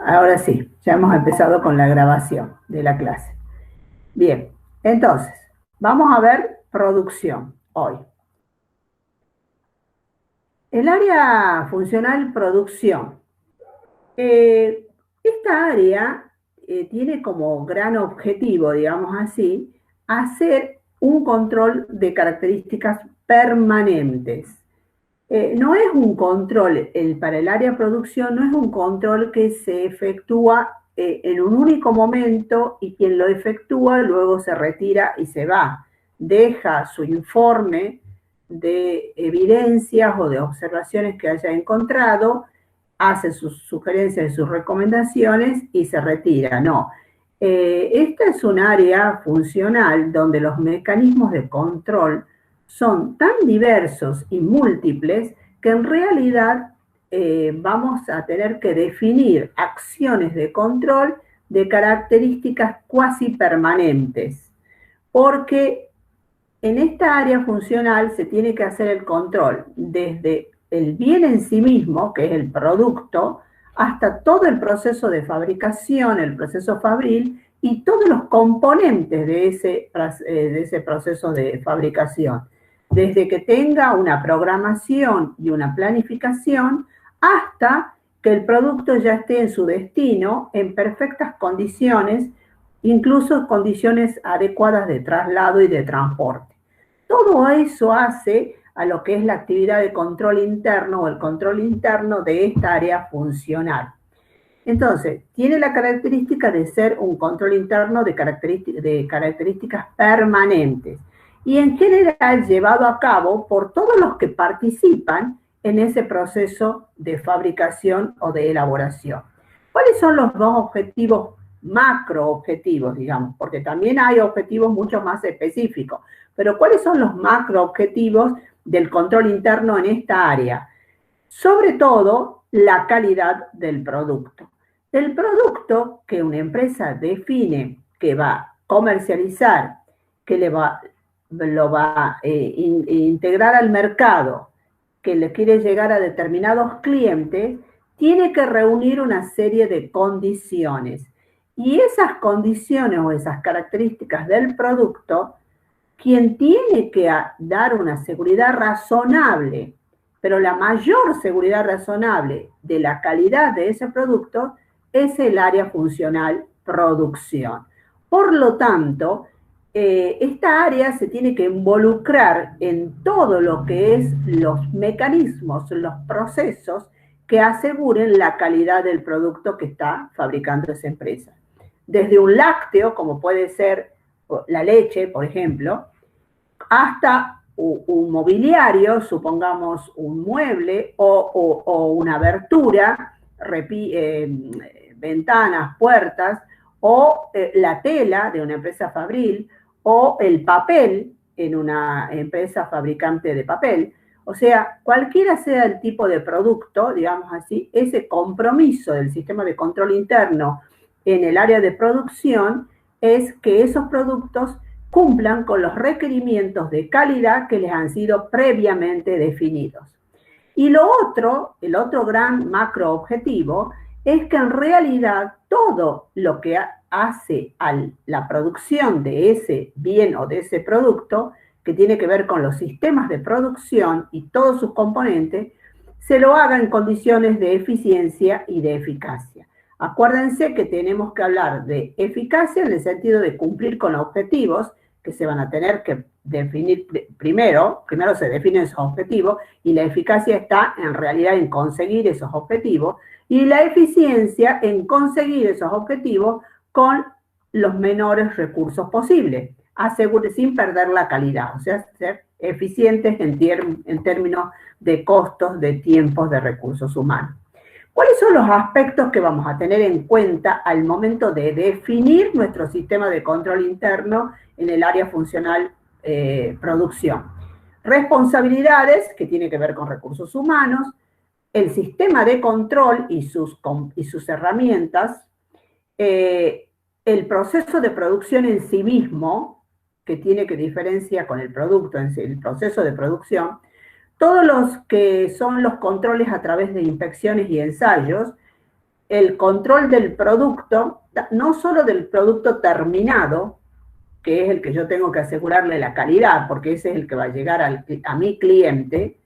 Ahora sí, ya hemos empezado con la grabación de la clase. Bien, entonces, vamos a ver producción hoy. El área funcional producción. Esta área tiene como gran objetivo, digamos así, hacer un control de características permanentes. No es un control, para el área de producción no es un control que se efectúa en un único momento y quien lo efectúa luego se retira y se va. Deja su informe de evidencias o de observaciones que haya encontrado, hace sus sugerencias y sus recomendaciones y se retira. No. Esta es un área funcional donde los mecanismos de control son tan diversos y múltiples que en realidad vamos a tener que definir acciones de control de características cuasi permanentes, porque en esta área funcional se tiene que hacer el control desde el bien en sí mismo, que es el producto, hasta todo el proceso de fabricación, el proceso fabril y todos los componentes de ese proceso de fabricación. Desde que tenga una programación y una planificación hasta que el producto ya esté en su destino en perfectas condiciones, incluso condiciones adecuadas de traslado y de transporte. Todo eso hace a lo que es la actividad de control interno o el control interno de esta área funcional. Entonces, tiene la característica de ser un control interno de características permanentes y en general llevado a cabo por todos los que participan en ese proceso de fabricación o de elaboración. ¿Cuáles son los dos objetivos macroobjetivos, digamos? Porque también hay objetivos mucho más específicos, pero ¿cuáles son los macroobjetivos del control interno en esta área? Sobre todo, la calidad del producto. El producto que una empresa define que va a comercializar, que lo va a integrar al mercado, que le quiere llegar a determinados clientes, tiene que reunir una serie de condiciones. Y esas condiciones o esas características del producto, quien tiene que dar una seguridad razonable, pero la mayor seguridad razonable de la calidad de ese producto es el área funcional producción. Por lo tanto, esta área se tiene que involucrar en todo lo que es los mecanismos, los procesos que aseguren la calidad del producto que está fabricando esa empresa. Desde un lácteo, como puede ser la leche, por ejemplo, hasta un mobiliario, supongamos un mueble o una abertura, ventanas, puertas, o la tela de una empresa fabril, o el papel en una empresa fabricante de papel. O sea, cualquiera sea el tipo de producto, digamos así, ese compromiso del sistema de control interno en el área de producción es que esos productos cumplan con los requerimientos de calidad que les han sido previamente definidos. Y lo otro, el otro gran macro objetivo, es que en realidad todo lo que hace a la producción de ese bien o de ese producto, que tiene que ver con los sistemas de producción y todos sus componentes, se lo haga en condiciones de eficiencia y de eficacia. Acuérdense que tenemos que hablar de eficacia en el sentido de cumplir con objetivos que se van a tener que definir primero se definen esos objetivos y la eficacia está en realidad en conseguir esos objetivos y la eficiencia en conseguir esos objetivos con los menores recursos posibles, sin perder la calidad, o sea, ser eficientes en términos de costos, de tiempos, de recursos humanos. ¿Cuáles son los aspectos que vamos a tener en cuenta al momento de definir nuestro sistema de control interno en el área funcional producción? Responsabilidades, que tiene que ver con recursos humanos, el sistema de control y sus herramientas, el proceso de producción en sí mismo, que tiene que diferenciar con el producto en sí, el proceso de producción, todos los que son los controles a través de inspecciones y ensayos, el control del producto, no solo del producto terminado, que es el que yo tengo que asegurarle la calidad, porque ese es el que va a llegar a mi cliente,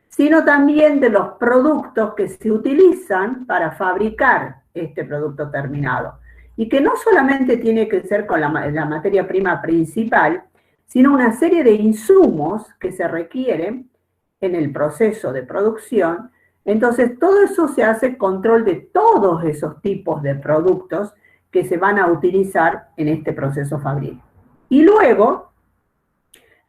sino también de los productos que se utilizan para fabricar este producto terminado. Y que no solamente tiene que ser con la materia prima principal, sino una serie de insumos que se requieren en el proceso de producción. Entonces, todo eso se hace control de todos esos tipos de productos que se van a utilizar en este proceso fabril. Y luego,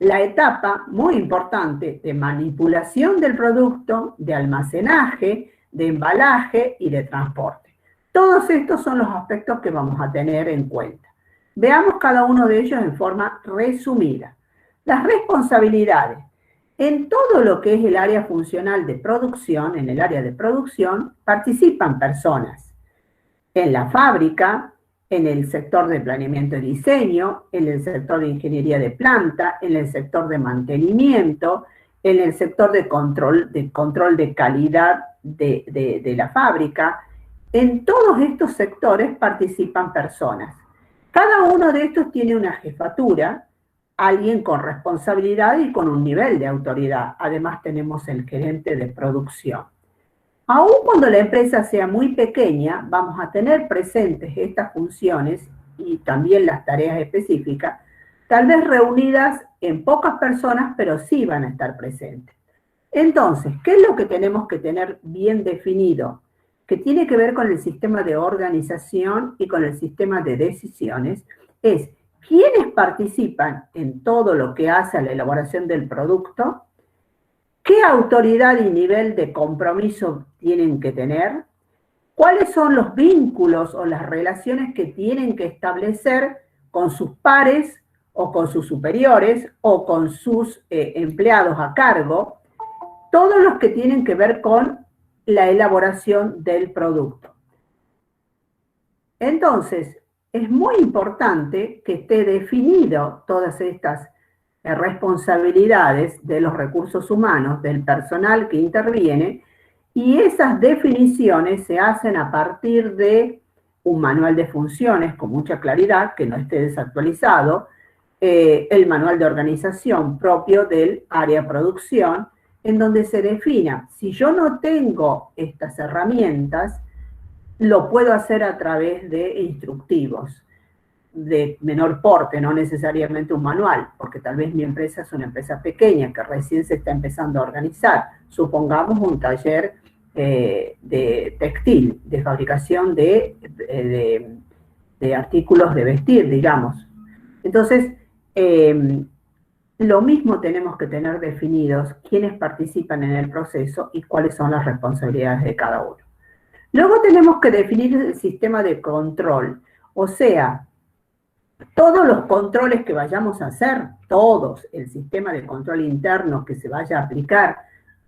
la etapa muy importante de manipulación del producto, de almacenaje, de embalaje y de transporte. Todos estos son los aspectos que vamos a tener en cuenta. Veamos cada uno de ellos en forma resumida. Las responsabilidades. En todo lo que es el área funcional de producción, en el área de producción, participan personas. En la fábrica, en el sector de planeamiento y diseño, en el sector de ingeniería de planta, en el sector de mantenimiento, en el sector de control de calidad de la fábrica. En todos estos sectores participan personas. Cada uno de estos tiene una jefatura, alguien con responsabilidad y con un nivel de autoridad. Además tenemos el gerente de producción. Aun cuando la empresa sea muy pequeña, vamos a tener presentes estas funciones y también las tareas específicas, tal vez reunidas en pocas personas, pero sí van a estar presentes. Entonces, ¿qué es lo que tenemos que tener bien definido? Que tiene que ver con el sistema de organización y con el sistema de decisiones, es quiénes participan en todo lo que hace a la elaboración del producto, qué autoridad y nivel de compromiso tienen que tener, cuáles son los vínculos o las relaciones que tienen que establecer con sus pares o con sus superiores o con sus empleados a cargo, todos los que tienen que ver con la elaboración del producto. Entonces, es muy importante que esté definido todas estas responsabilidades de los recursos humanos, del personal que interviene, y esas definiciones se hacen a partir de un manual de funciones con mucha claridad, que no esté desactualizado, el manual de organización propio del área producción, en donde se defina, si yo no tengo estas herramientas, lo puedo hacer a través de instructivos de menor porte, no necesariamente un manual, porque tal vez mi empresa es una empresa pequeña que recién se está empezando a organizar. Supongamos un taller de textil, de fabricación de artículos de vestir, digamos. Entonces, lo mismo tenemos que tener definidos quiénes participan en el proceso y cuáles son las responsabilidades de cada uno. Luego tenemos que definir el sistema de control, o sea, todos los controles que vayamos a hacer, todos, el sistema de control interno que se vaya a aplicar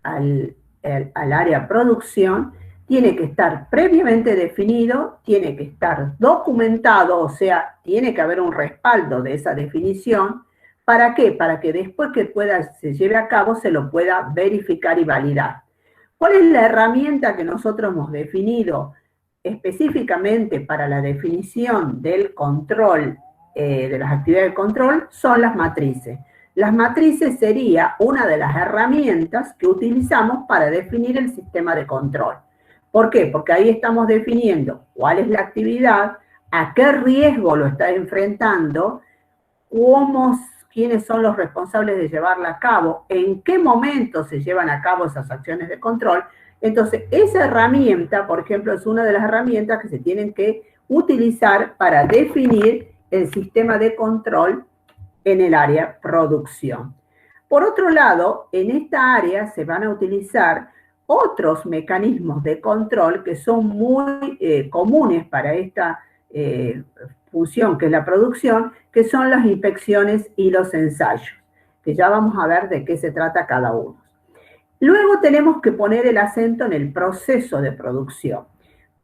al área producción, tiene que estar previamente definido, tiene que estar documentado, o sea, tiene que haber un respaldo de esa definición. ¿Para qué? Para que después que se lleve a cabo se lo pueda verificar y validar. ¿Cuál es la herramienta que nosotros hemos definido específicamente para la definición del control, de las actividades de control? Son las matrices. Las matrices sería una de las herramientas que utilizamos para definir el sistema de control. ¿Por qué? Porque ahí estamos definiendo cuál es la actividad, a qué riesgo lo está enfrentando, quiénes son los responsables de llevarla a cabo, en qué momento se llevan a cabo esas acciones de control. Entonces, esa herramienta, por ejemplo, es una de las herramientas que se tienen que utilizar para definir el sistema de control en el área producción. Por otro lado, en esta área se van a utilizar otros mecanismos de control que son muy comunes para esta función que es la producción, que son las inspecciones y los ensayos, que ya vamos a ver de qué se trata cada uno. Luego tenemos que poner el acento en el proceso de producción.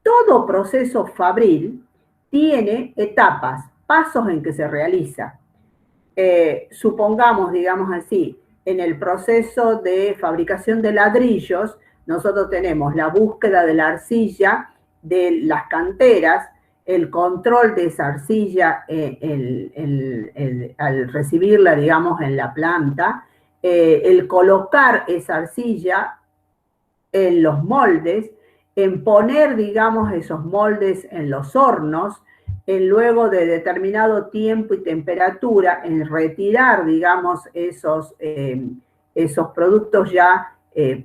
Todo proceso fabril tiene etapas, pasos en que se realiza. Supongamos, digamos así, en el proceso de fabricación de ladrillos, nosotros tenemos la búsqueda de la arcilla de las canteras, el control de esa arcilla al recibirla, digamos, en la planta, el colocar esa arcilla en los moldes, en poner, digamos, esos moldes en los hornos, en luego de determinado tiempo y temperatura, en retirar, digamos, esos productos ya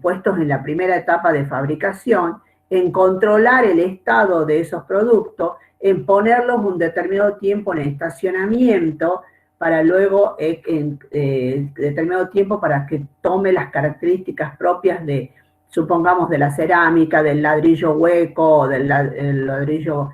puestos en la primera etapa de fabricación, en controlar el estado de esos productos, en ponerlos un determinado tiempo en estacionamiento, para luego, determinado tiempo para que tome las características propias de, supongamos, de la cerámica, del ladrillo hueco, del ladrillo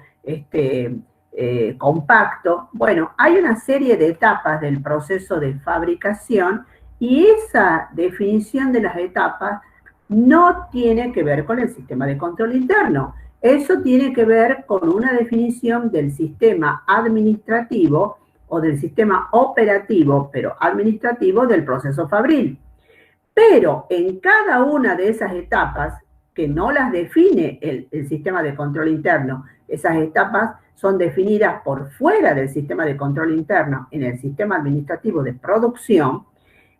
compacto. Bueno, hay una serie de etapas del proceso de fabricación y esa definición de las etapas no tiene que ver con el sistema de control interno. Eso tiene que ver con una definición del sistema administrativo o del sistema operativo, pero administrativo del proceso fabril. Pero en cada una de esas etapas, que no las define el sistema de control interno, esas etapas son definidas por fuera del sistema de control interno en el sistema administrativo de producción.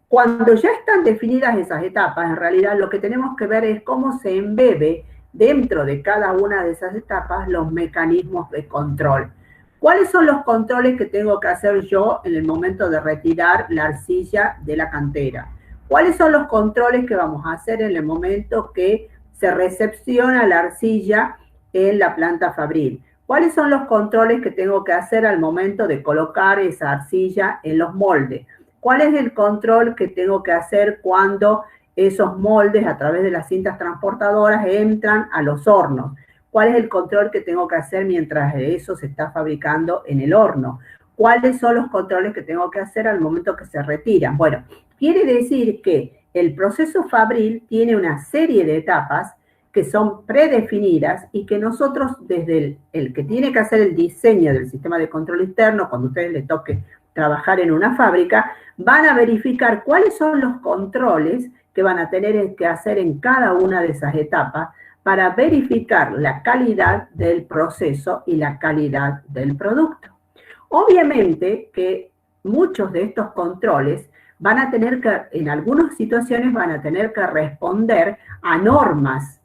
Cuando ya están definidas esas etapas, en realidad lo que tenemos que ver es cómo se embebe dentro de cada una de esas etapas los mecanismos de control. ¿Cuáles son los controles que tengo que hacer yo en el momento de retirar la arcilla de la cantera? ¿Cuáles son los controles que vamos a hacer en el momento que se recepciona la arcilla en la planta fabril? ¿Cuáles son los controles que tengo que hacer al momento de colocar esa arcilla en los moldes? ¿Cuál es el control que tengo que hacer cuando esos moldes a través de las cintas transportadoras entran a los hornos? ¿Cuál es el control que tengo que hacer mientras eso se está fabricando en el horno? ¿Cuáles son los controles que tengo que hacer al momento que se retiran? Bueno, quiere decir que el proceso fabril tiene una serie de etapas que son predefinidas y que nosotros, desde el que tiene que hacer el diseño del sistema de control interno, cuando a ustedes les toque trabajar en una fábrica, van a verificar cuáles son los controles que van a tener que hacer en cada una de esas etapas para verificar la calidad del proceso y la calidad del producto. Obviamente que muchos de estos controles van a tener que, en algunas situaciones van a tener que responder a normas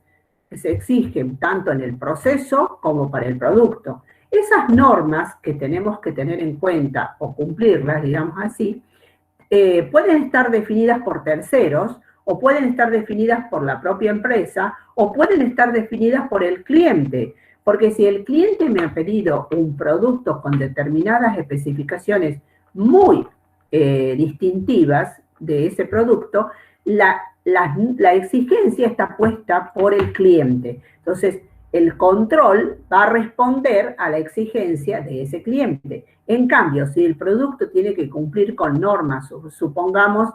que se exigen tanto en el proceso como para el producto. Esas normas que tenemos que tener en cuenta o cumplirlas, digamos así, pueden estar definidas por terceros o pueden estar definidas por la propia empresa o pueden estar definidas por el cliente. Porque si el cliente me ha pedido un producto con determinadas especificaciones muy distintivas de ese producto, la exigencia está puesta por el cliente. Entonces, el control va a responder a la exigencia de ese cliente. En cambio, si el producto tiene que cumplir con normas, supongamos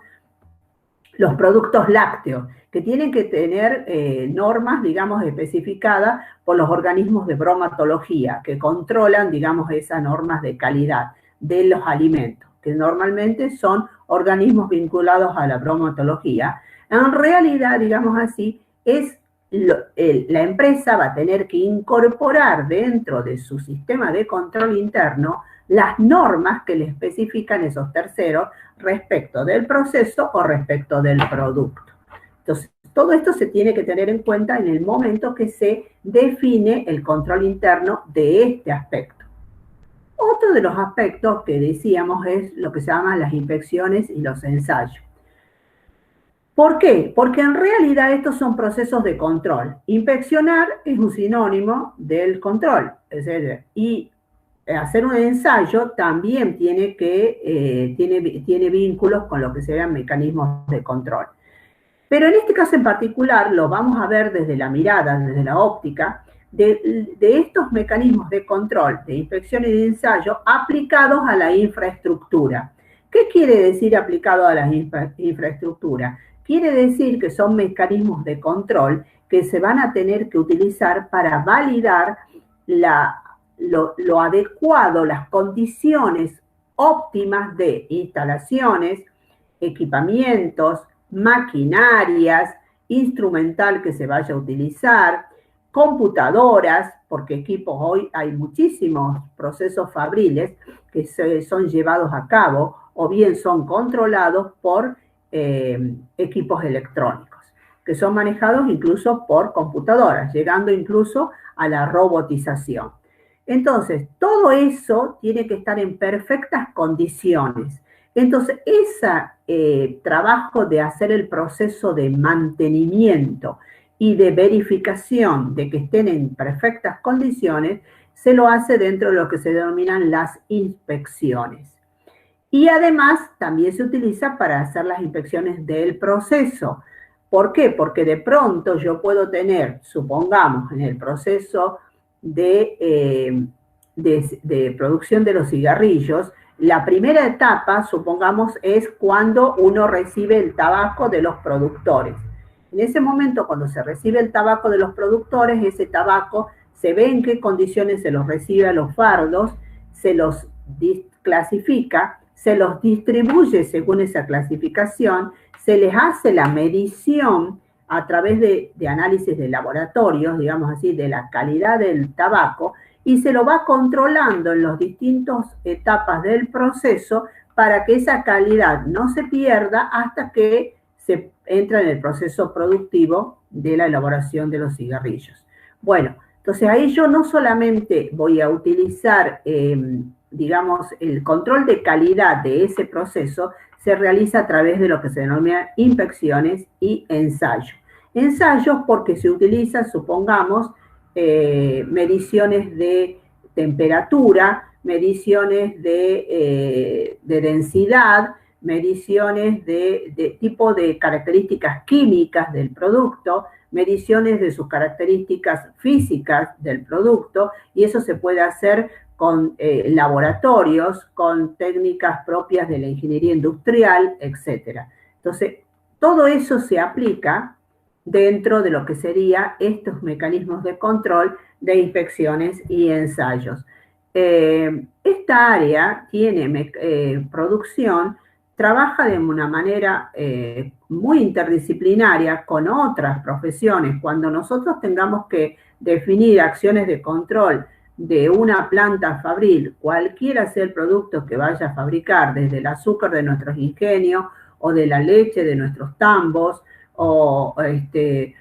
los productos lácteos, que tienen que tener normas, digamos, especificadas por los organismos de bromatología, que controlan, digamos, esas normas de calidad de los alimentos, que normalmente son organismos vinculados a la bromatología. En realidad, digamos así, la empresa va a tener que incorporar dentro de su sistema de control interno las normas que le especifican esos terceros respecto del proceso o respecto del producto. Entonces, todo esto se tiene que tener en cuenta en el momento que se define el control interno de este aspecto. Otro de los aspectos que decíamos es lo que se llaman las inspecciones y los ensayos. ¿Por qué? Porque en realidad estos son procesos de control. Inspeccionar es un sinónimo del control, es decir, y hacer un ensayo también tiene vínculos con lo que se llaman mecanismos de control. Pero en este caso en particular lo vamos a ver desde la mirada, desde la óptica, de estos mecanismos de control, de inspección y de ensayo aplicados a la infraestructura. ¿Qué quiere decir aplicado a la infraestructura? Quiere decir que son mecanismos de control que se van a tener que utilizar para validar lo adecuado, las condiciones óptimas de instalaciones, equipamientos, maquinarias, instrumental que se vaya a utilizar, computadoras, porque equipos hoy hay muchísimos procesos fabriles que son llevados a cabo o bien son controlados por equipos electrónicos, que son manejados incluso por computadoras, llegando incluso a la robotización. Entonces, todo eso tiene que estar en perfectas condiciones. Entonces, ese trabajo de hacer el proceso de mantenimiento y de verificación de que estén en perfectas condiciones, se lo hace dentro de lo que se denominan las inspecciones. Y además también se utiliza para hacer las inspecciones del proceso. ¿Por qué? Porque de pronto yo puedo tener, supongamos, en el proceso de producción de los cigarrillos, la primera etapa, supongamos, es cuando uno recibe el tabaco de los productores. En ese momento, cuando se recibe el tabaco de los productores, ese tabaco se ve en qué condiciones se los recibe a los fardos, se los clasifica, se los distribuye según esa clasificación, se les hace la medición a través de análisis de laboratorios, digamos así, de la calidad del tabaco, y se lo va controlando en las distintas etapas del proceso para que esa calidad no se pierda hasta que se entra en el proceso productivo de la elaboración de los cigarrillos. Bueno, entonces ahí yo no solamente voy a utilizar, digamos, el control de calidad de ese proceso, se realiza a través de lo que se denomina inspecciones y ensayos. Ensayos porque se utiliza, supongamos, mediciones de temperatura, mediciones de densidad, mediciones de tipo de características químicas del producto, mediciones de sus características físicas del producto, y eso se puede hacer con laboratorios, con técnicas propias de la ingeniería industrial, etc. Entonces, todo eso se aplica dentro de lo que serían estos mecanismos de control de inspecciones y ensayos. Esta área tiene producción, trabaja de una manera muy interdisciplinaria con otras profesiones. Cuando nosotros tengamos que definir acciones de control de una planta fabril, cualquiera sea el producto que vaya a fabricar, desde el azúcar de nuestros ingenios o de la leche de nuestros tambos, o de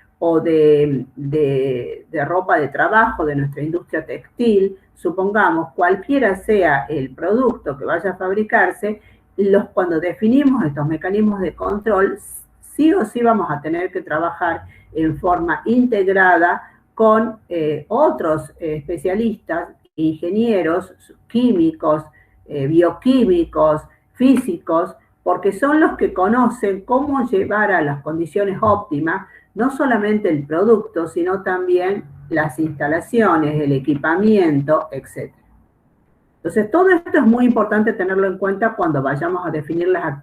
ropa de trabajo de nuestra industria textil, supongamos, cualquiera sea el producto que vaya a fabricarse, cuando definimos estos mecanismos de control, sí o sí vamos a tener que trabajar en forma integrada con otros especialistas, ingenieros, químicos, bioquímicos, físicos, porque son los que conocen cómo llevar a las condiciones óptimas no solamente el producto, sino también las instalaciones, el equipamiento, etc. Entonces, todo esto es muy importante tenerlo en cuenta cuando vayamos a definir las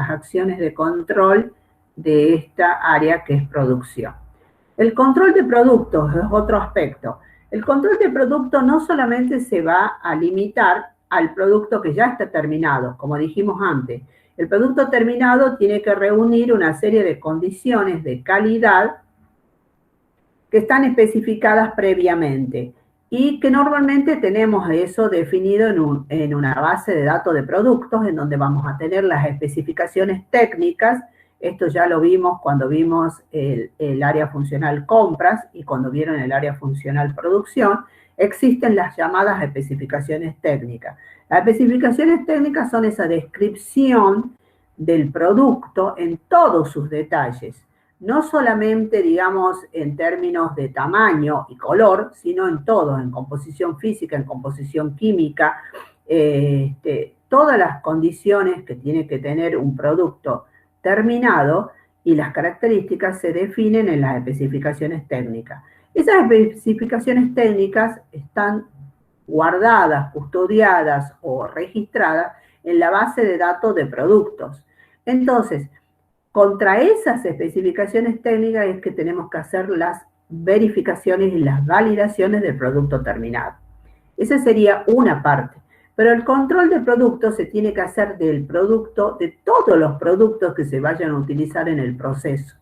acciones de control de esta área que es producción. El control de productos es otro aspecto. El control de producto no solamente se va a limitar al producto que ya está terminado, como dijimos antes. El producto terminado tiene que reunir una serie de condiciones de calidad que están especificadas previamente y que normalmente tenemos eso definido en una base de datos de productos en donde vamos a tener las especificaciones técnicas. Esto ya lo vimos cuando vimos el área funcional compras y cuando vieron el área funcional producción. Existen las llamadas especificaciones técnicas. Las especificaciones técnicas son esa descripción del producto en todos sus detalles, no solamente, digamos, en términos de tamaño y color, sino en todo, en composición física, en composición química, todas las condiciones que tiene que tener un producto terminado y las características se definen en las especificaciones técnicas. Esas especificaciones técnicas están guardadas, custodiadas o registradas en la base de datos de productos. Entonces, contra esas especificaciones técnicas es que tenemos que hacer las verificaciones y las validaciones del producto terminado. Esa sería una parte. Pero el control del producto se tiene que hacer del producto, de todos los productos que se vayan a utilizar en el proceso.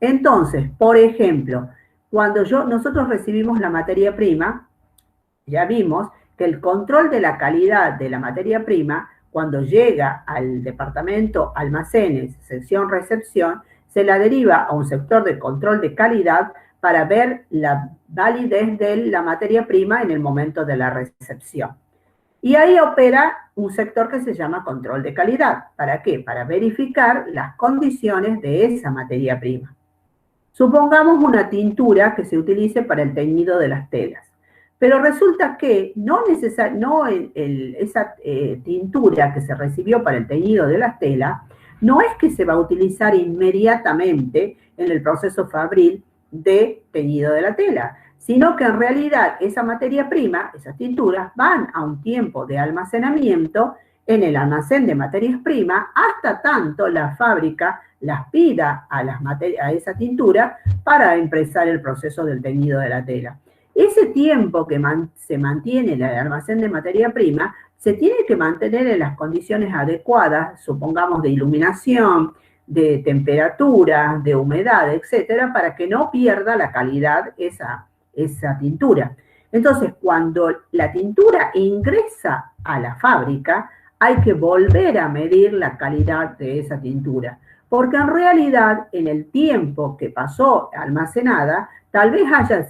Entonces, por ejemplo, cuando nosotros recibimos la materia prima, ya vimos que el control de la calidad de la materia prima, cuando llega al departamento almacenes, sección recepción, se la deriva a un sector de control de calidad para ver la validez de la materia prima en el momento de la recepción. Y ahí opera un sector que se llama control de calidad. ¿Para qué? Para verificar las condiciones de esa materia prima. Supongamos una tintura que se utilice para el teñido de las telas. Pero resulta que esa tintura que se recibió para el teñido de las telas no es que se va a utilizar inmediatamente en el proceso fabril de teñido de la tela, sino que en realidad esa materia prima, esas tinturas, van a un tiempo de almacenamiento en el almacén de materias primas hasta tanto la fábrica las pida a esa tintura para empezar el proceso del teñido de la tela. Ese tiempo que se mantiene en el almacén de materia prima se tiene que mantener en las condiciones adecuadas, supongamos de iluminación, de temperatura, de humedad, etcétera, para que no pierda la calidad esa tintura. Entonces, cuando la tintura ingresa a la fábrica, hay que volver a medir la calidad de esa tintura, porque en realidad, en el tiempo que pasó almacenada, tal vez haya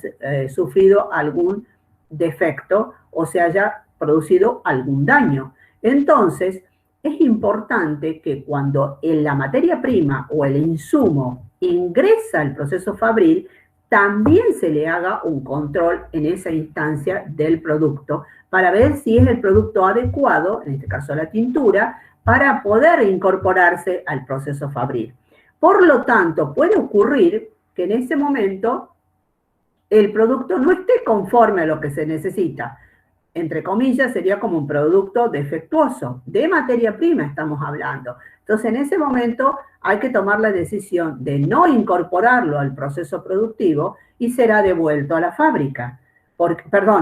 sufrido algún defecto o se haya producido algún daño. Entonces, es importante que cuando la materia prima o el insumo ingresa al proceso fabril, también se le haga un control en esa instancia del producto para ver si es el producto adecuado, en este caso la tintura, para poder incorporarse al proceso fabril. Por lo tanto, puede ocurrir que en ese momento el producto no esté conforme a lo que se necesita. Entre comillas, sería como un producto defectuoso. De materia prima estamos hablando. Entonces, en ese momento hay que tomar la decisión de no incorporarlo al proceso productivo y será devuelto a la fábrica.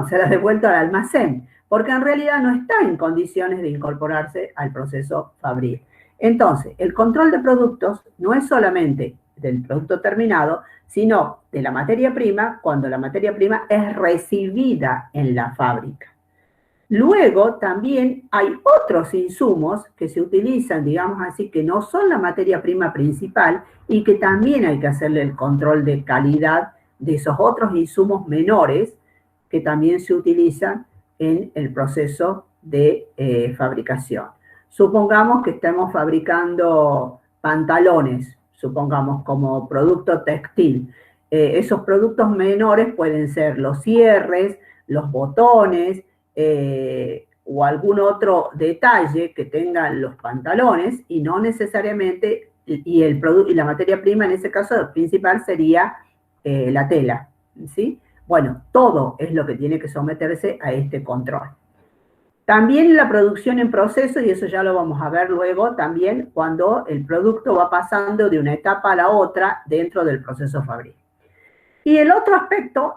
Será devuelto al almacén, porque en realidad no está en condiciones de incorporarse al proceso fabril. Entonces, el control de productos no es solamente del producto terminado, sino de la materia prima cuando la materia prima es recibida en la fábrica. Luego también hay otros insumos que se utilizan, digamos así, que no son la materia prima principal y que también hay que hacerle el control de calidad de esos otros insumos menores que también se utilizan en el proceso de fabricación. Supongamos que estemos fabricando pantalones, supongamos como producto textil. Esos productos menores pueden ser los cierres, los botones, o algún otro detalle que tengan los pantalones y no necesariamente, y la materia prima en ese caso principal sería la tela, ¿sí? Bueno, todo es lo que tiene que someterse a este control. También la producción en proceso, y eso ya lo vamos a ver luego también, cuando el producto va pasando de una etapa a la otra dentro del proceso fabril. Y el otro aspecto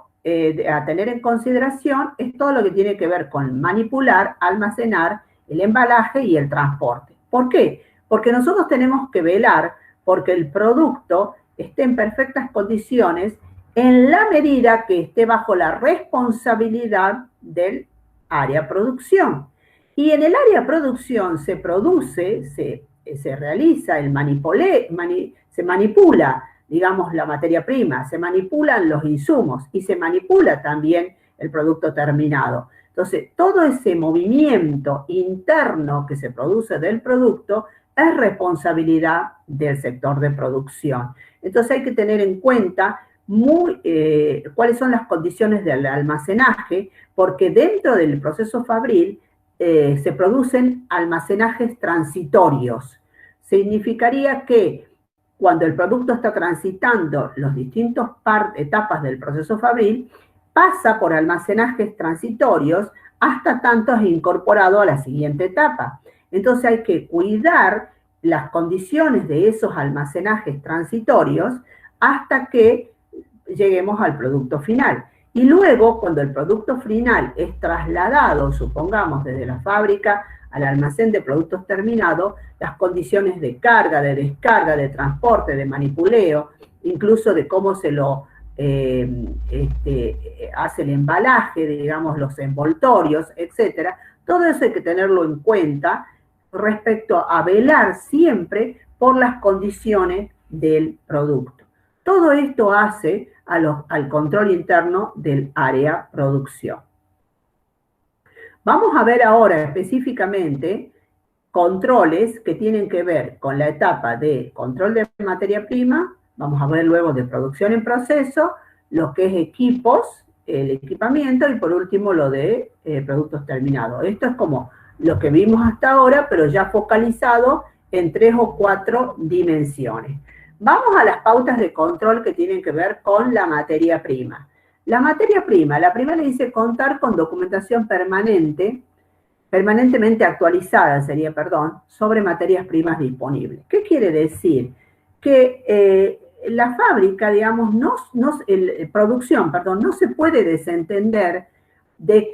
a tener en consideración es todo lo que tiene que ver con manipular, almacenar, el embalaje y el transporte. ¿Por qué? Porque nosotros tenemos que velar porque el producto esté en perfectas condiciones en la medida que esté bajo la responsabilidad del área producción. Y en el área producción se produce, se realiza, se manipula, digamos, la materia prima, se manipulan los insumos y se manipula también el producto terminado. Entonces, todo ese movimiento interno que se produce del producto es responsabilidad del sector de producción. Entonces, hay que tener en cuenta cuáles son las condiciones del almacenaje, porque dentro del proceso fabril se producen almacenajes transitorios. Significaría que cuando el producto está transitando las distintas etapas del proceso fabril, pasa por almacenajes transitorios hasta tanto es incorporado a la siguiente etapa. Entonces hay que cuidar las condiciones de esos almacenajes transitorios hasta que lleguemos al producto final. Y luego, cuando el producto final es trasladado, supongamos, desde la fábrica al almacén de productos terminados, las condiciones de carga, de descarga, de transporte, de manipuleo, incluso de cómo se lo hace el embalaje, digamos, los envoltorios, etcétera. Todo eso hay que tenerlo en cuenta respecto a velar siempre por las condiciones del producto. Todo esto hace al control interno del área producción. Vamos a ver ahora específicamente controles que tienen que ver con la etapa de control de materia prima, vamos a ver luego de producción en proceso, lo que es equipos, el equipamiento y por último lo de productos terminados. Esto es como lo que vimos hasta ahora, pero ya focalizado en 3 o 4 dimensiones. Vamos a las pautas de control que tienen que ver con la materia prima. La materia prima, la primera dice contar con documentación permanentemente actualizada sería, perdón, sobre materias primas disponibles. ¿Qué quiere decir? Que la fábrica, digamos, producción, perdón, no se puede desentender del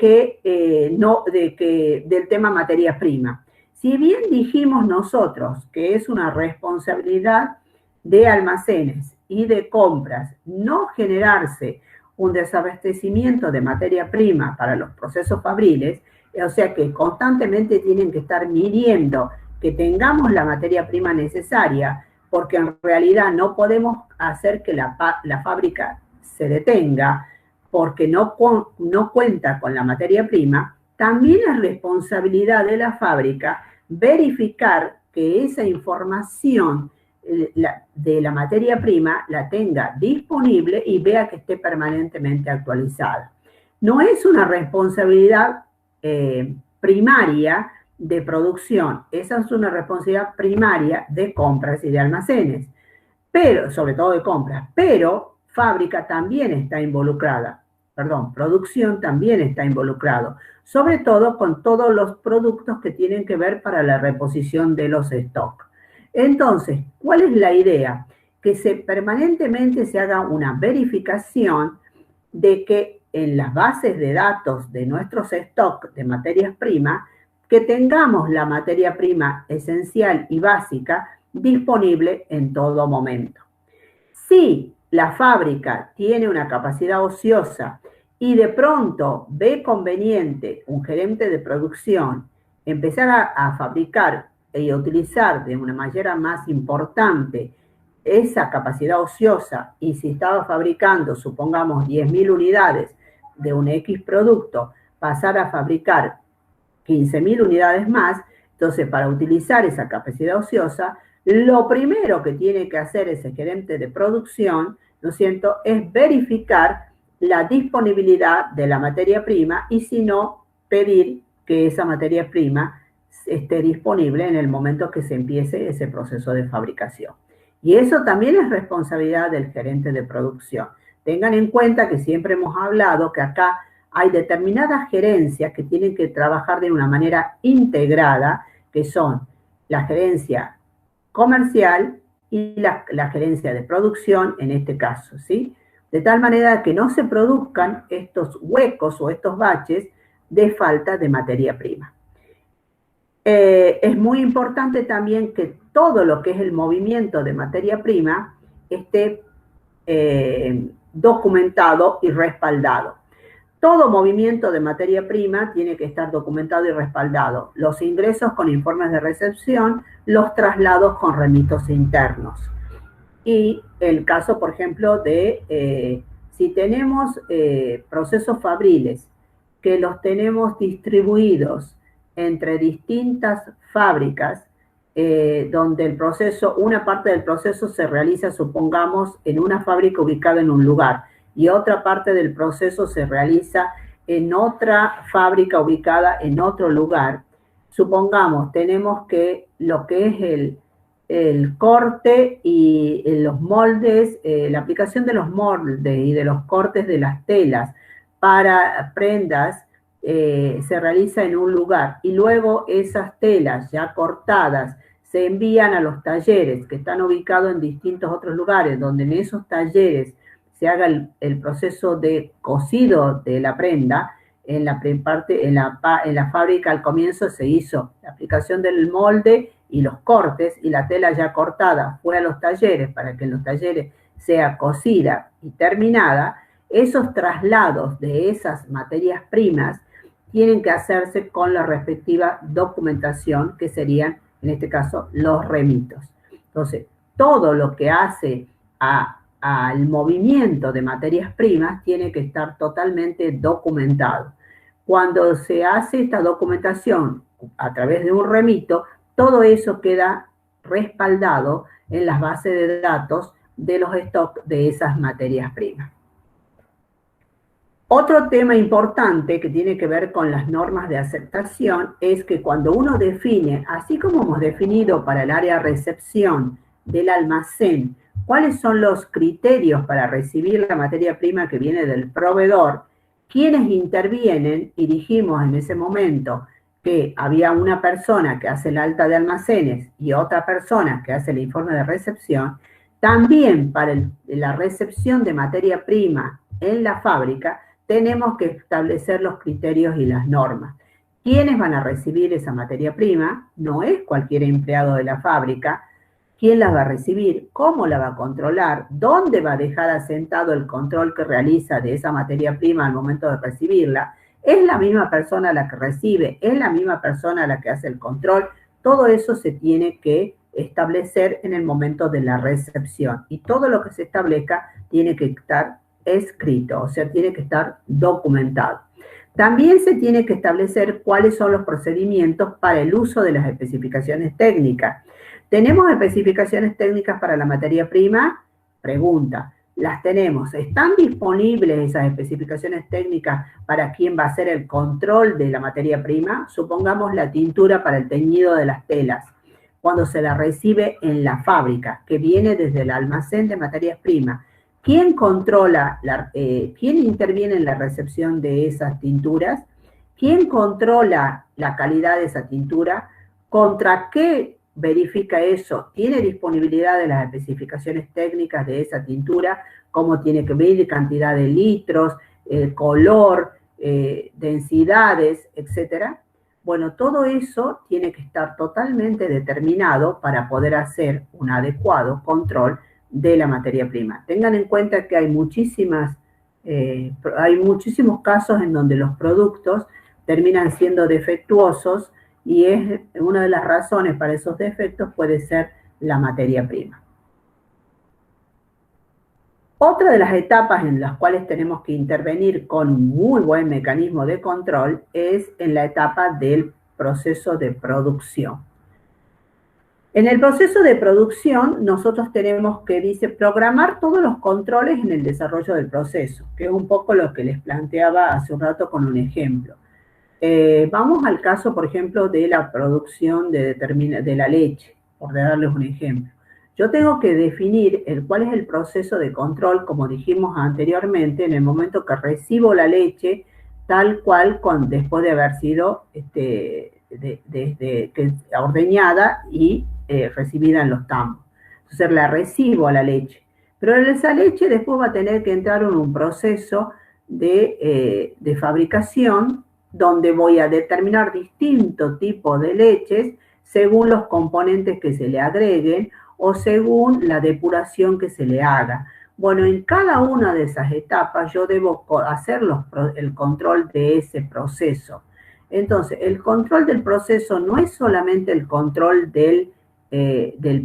tema materia prima. Si bien dijimos nosotros que es una responsabilidad de almacenes y de compras no generarse un desabastecimiento de materia prima para los procesos fabriles, o sea que constantemente tienen que estar midiendo que tengamos la materia prima necesaria, porque en realidad no podemos hacer que la fábrica se detenga porque no cuenta con la materia prima. También es responsabilidad de la fábrica verificar que esa información de la materia prima la tenga disponible y vea que esté permanentemente actualizada. No es una responsabilidad primaria de producción, esa es una responsabilidad primaria de compras y de almacenes, pero sobre todo de compras, pero fábrica también está involucrada, perdón, producción también está involucrado, sobre todo con todos los productos que tienen que ver para la reposición de los stocks. Entonces, ¿cuál es la idea? Que permanentemente se haga una verificación de que en las bases de datos de nuestros stocks de materias primas, que tengamos la materia prima esencial y básica disponible en todo momento. Si la fábrica tiene una capacidad ociosa y de pronto ve conveniente un gerente de producción empezar a fabricar y a utilizar de una manera más importante esa capacidad ociosa, y si estaba fabricando, supongamos, 10.000 unidades de un X producto, pasar a fabricar 15.000 unidades más, entonces para utilizar esa capacidad ociosa, lo primero que tiene que hacer ese gerente de producción, ¿no es cierto?, es verificar la disponibilidad de la materia prima y si no, pedir que esa materia prima esté disponible en el momento que se empiece ese proceso de fabricación. Y eso también es responsabilidad del gerente de producción. Tengan en cuenta que siempre hemos hablado que acá hay determinadas gerencias que tienen que trabajar de una manera integrada, que son la gerencia comercial y la gerencia de producción en este caso, ¿sí? De tal manera que no se produzcan estos huecos o estos baches de falta de materia prima. Es muy importante también que todo lo que es el movimiento de materia prima esté documentado y respaldado. Todo movimiento de materia prima tiene que estar documentado y respaldado. Los ingresos con informes de recepción, los traslados con remitos internos. Y el caso, por ejemplo, de si tenemos procesos fabriles que los tenemos distribuidos entre distintas fábricas, donde el proceso, una parte del proceso se realiza, supongamos, en una fábrica ubicada en un lugar, y otra parte del proceso se realiza en otra fábrica ubicada en otro lugar. Supongamos, tenemos que lo que es el corte y los moldes, la aplicación de los moldes y de los cortes de las telas para prendas se realiza en un lugar y luego esas telas ya cortadas se envían a los talleres que están ubicados en distintos otros lugares, donde en esos talleres se haga el proceso de cosido de la prenda. En la fábrica al comienzo se hizo la aplicación del molde y los cortes, y la tela ya cortada fue a los talleres para que en los talleres sea cocida y terminada, esos traslados de esas materias primas tienen que hacerse con la respectiva documentación, que serían, en este caso, los remitos. Entonces, todo lo que hace al movimiento de materias primas tiene que estar totalmente documentado. Cuando se hace esta documentación a través de un remito, todo eso queda respaldado en las bases de datos de los stocks de esas materias primas. Otro tema importante que tiene que ver con las normas de aceptación es que cuando uno define, así como hemos definido para el área recepción del almacén, cuáles son los criterios para recibir la materia prima que viene del proveedor, quienes intervienen, y dijimos en ese momento que había una persona que hace el alta de almacenes y otra persona que hace el informe de recepción, también para la recepción de materia prima en la fábrica, tenemos que establecer los criterios y las normas. ¿Quiénes van a recibir esa materia prima? No es cualquier empleado de la fábrica. ¿Quién la va a recibir? ¿Cómo la va a controlar? ¿Dónde va a dejar asentado el control que realiza de esa materia prima al momento de recibirla? ¿Es la misma persona la que recibe? ¿Es la misma persona la que hace el control? Todo eso se tiene que establecer en el momento de la recepción. Y todo lo que se establezca tiene que estar escrito, o sea, tiene que estar documentado. También se tiene que establecer cuáles son los procedimientos para el uso de las especificaciones técnicas. ¿Tenemos especificaciones técnicas para la materia prima? Pregunta. Las tenemos. ¿Están disponibles esas especificaciones técnicas para quien va a hacer el control de la materia prima? Supongamos la tintura para el teñido de las telas. Cuando se la recibe en la fábrica, que viene desde el almacén de materias primas, ¿quién controla, quién interviene en la recepción de esas tinturas? ¿Quién controla la calidad de esa tintura? ¿Contra qué verifica eso? ¿Tiene disponibilidad de las especificaciones técnicas de esa tintura? ¿Cómo tiene que medir cantidad de litros, color, densidades, etcétera? Bueno, todo eso tiene que estar totalmente determinado para poder hacer un adecuado control de la materia prima. Tengan en cuenta que hay muchísimos casos en donde los productos terminan siendo defectuosos y es una de las razones para esos defectos puede ser la materia prima. Otra de las etapas en las cuales tenemos que intervenir con un muy buen mecanismo de control es en la etapa del proceso de producción. En el proceso de producción, nosotros tenemos que, programar todos los controles en el desarrollo del proceso, que es un poco lo que les planteaba hace un rato con un ejemplo. Vamos al caso, por ejemplo, de la producción de la leche, por darles un ejemplo. Yo tengo que definir cuál es el proceso de control, como dijimos anteriormente, en el momento que recibo la leche, tal cual después de haber sido ordeñada y recibida en los tambos. Entonces la recibo a la leche. Pero esa leche después va a tener que entrar en un proceso de fabricación donde voy a determinar distintos tipos de leches según los componentes que se le agreguen o según la depuración que se le haga. Bueno, en cada una de esas etapas yo debo hacer el control de ese proceso. Entonces, el control del proceso no es solamente el control del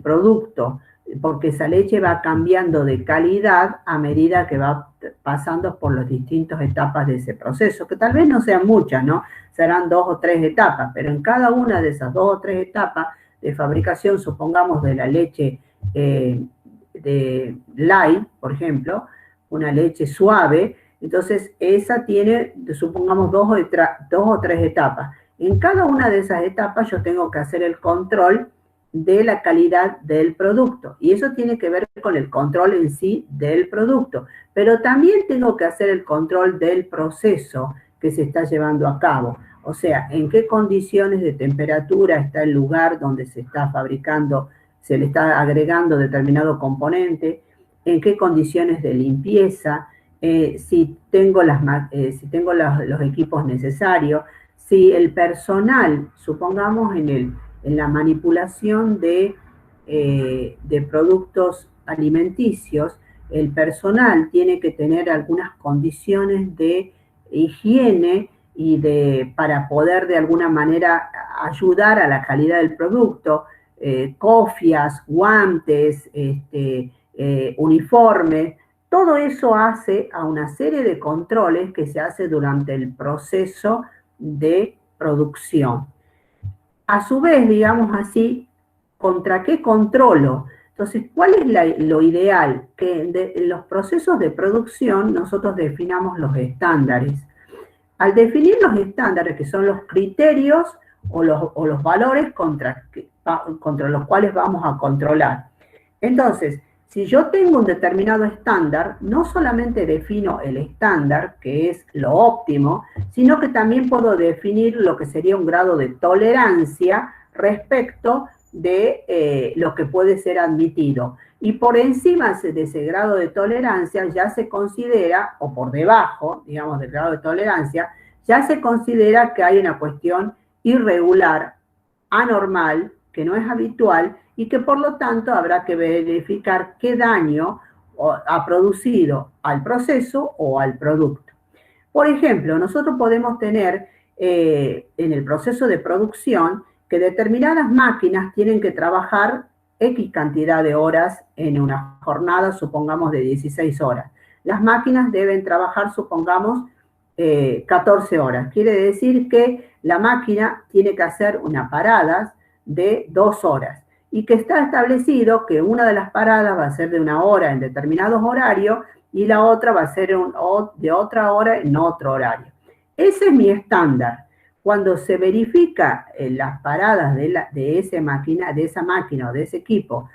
producto, porque esa leche va cambiando de calidad a medida que va pasando por las distintas etapas de ese proceso, que tal vez no sean muchas, ¿no? Serán 2 o 3 etapas, pero en cada una de esas 2 o 3 etapas de fabricación, supongamos de la leche de light, por ejemplo, una leche suave, entonces esa tiene, supongamos, 2 o 3 etapas. En cada una de esas etapas yo tengo que hacer el control de la calidad del producto. Y eso tiene que ver con el control en sí del producto. Pero también tengo que hacer el control del proceso que se está llevando a cabo. O sea, en qué condiciones de temperatura está el lugar donde se está fabricando, se le está agregando determinado componente, en qué condiciones de limpieza, si tengo los equipos necesarios, si el personal, supongamos en la manipulación de productos alimenticios, el personal tiene que tener algunas condiciones de higiene para poder de alguna manera ayudar a la calidad del producto, cofias, guantes, uniformes. Todo eso hace a una serie de controles que se hace durante el proceso de producción. A su vez, digamos así, ¿contra qué controlo? Entonces, ¿cuál es lo ideal? Que en los procesos de producción nosotros definamos los estándares. Al definir los estándares, que son los criterios o los valores contra los cuales vamos a controlar. Entonces, si yo tengo un determinado estándar, no solamente defino el estándar, que es lo óptimo, sino que también puedo definir lo que sería un grado de tolerancia respecto de lo que puede ser admitido. Y por encima de ese grado de tolerancia ya se considera, o por debajo, digamos, del grado de tolerancia, ya se considera que hay una cuestión irregular, anormal, que no es habitual y que por lo tanto habrá que verificar qué daño ha producido al proceso o al producto. Por ejemplo, nosotros podemos tener en el proceso de producción que determinadas máquinas tienen que trabajar X cantidad de horas en una jornada, supongamos de 16 horas. Las máquinas deben trabajar, supongamos, 14 horas. Quiere decir que la máquina tiene que hacer unas paradas de 2 horas y que está establecido que una de las paradas va a ser de 1 hora en determinados horarios y la otra va a ser de otra hora en otro horario. Ese es mi estándar. Cuando se verifica las paradas de esa máquina o de ese equipo